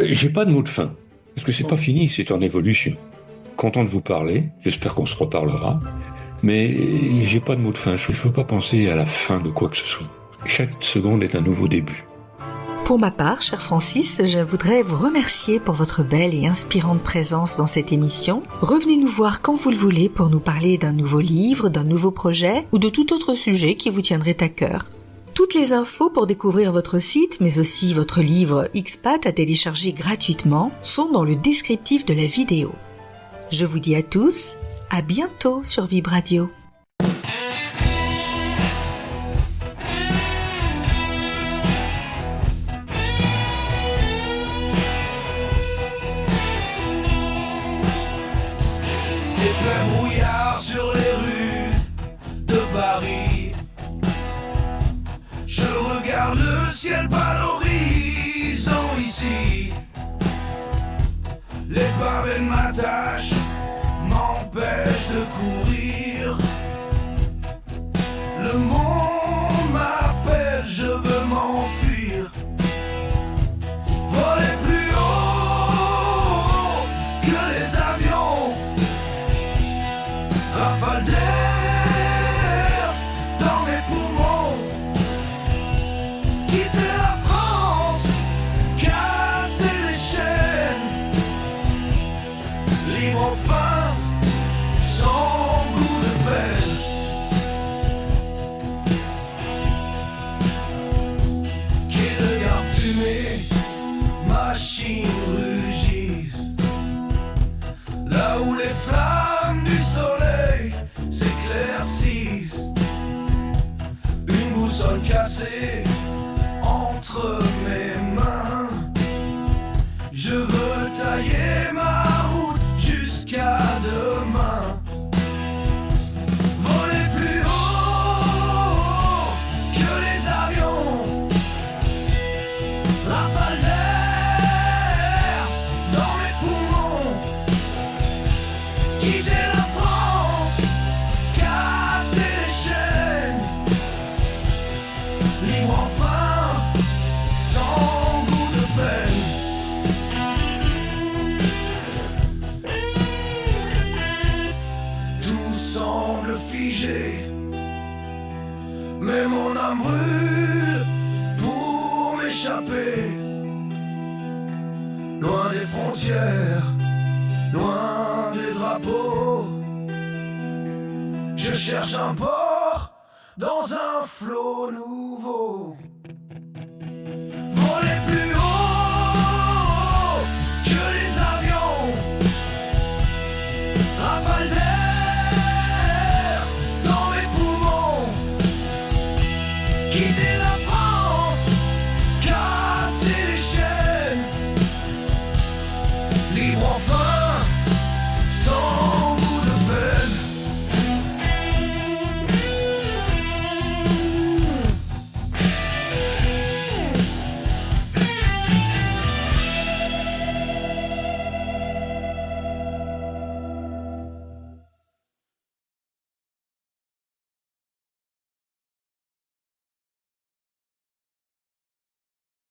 J'ai pas de mot de fin, parce que c'est pas fini, c'est en évolution. Content de vous parler, j'espère qu'on se reparlera, mais j'ai pas de mot de fin, je veux pas penser à la fin de quoi que ce soit. Chaque seconde est un nouveau début. Pour ma part, cher Francis, je voudrais vous remercier pour votre belle et inspirante présence dans cette émission. Revenez nous voir quand vous le voulez pour nous parler d'un nouveau livre, d'un nouveau projet ou de tout autre sujet qui vous tiendrait à cœur. Toutes les infos pour découvrir votre site, mais aussi votre livre Expat à télécharger gratuitement, sont dans le descriptif de la vidéo. Je vous dis à tous, à bientôt sur Vib Radio. Épais brouillard sur les rues de Paris. Je regarde le ciel par l'horizon ici. Les pavés de ma tâche m'empêchent de courir. Le monde m'appelle, je veux m'enfuir. Voler plus haut que les avions. Rafale d'air dans mes poumons. Quitter la France, casser les chaînes. Libre enfin, sans goût de peine. Quai de gare fumée, machines rugissent. Là où les flammes du soleil s'éclaircissent. Une boussole cassée entre mes mains. Je veux tailler ma route jusqu'à demain. Voler plus haut que les avions. Rafale d'air dans mes poumons. Quitter la France, casser les chaînes. Libre enfin, sans goût de peine. Tout semble figé, mais mon âme brûle pour m'échapper. Loin des frontières, loin des drapeaux. Je cherche un port dans un flot nouveau. Voler plus haut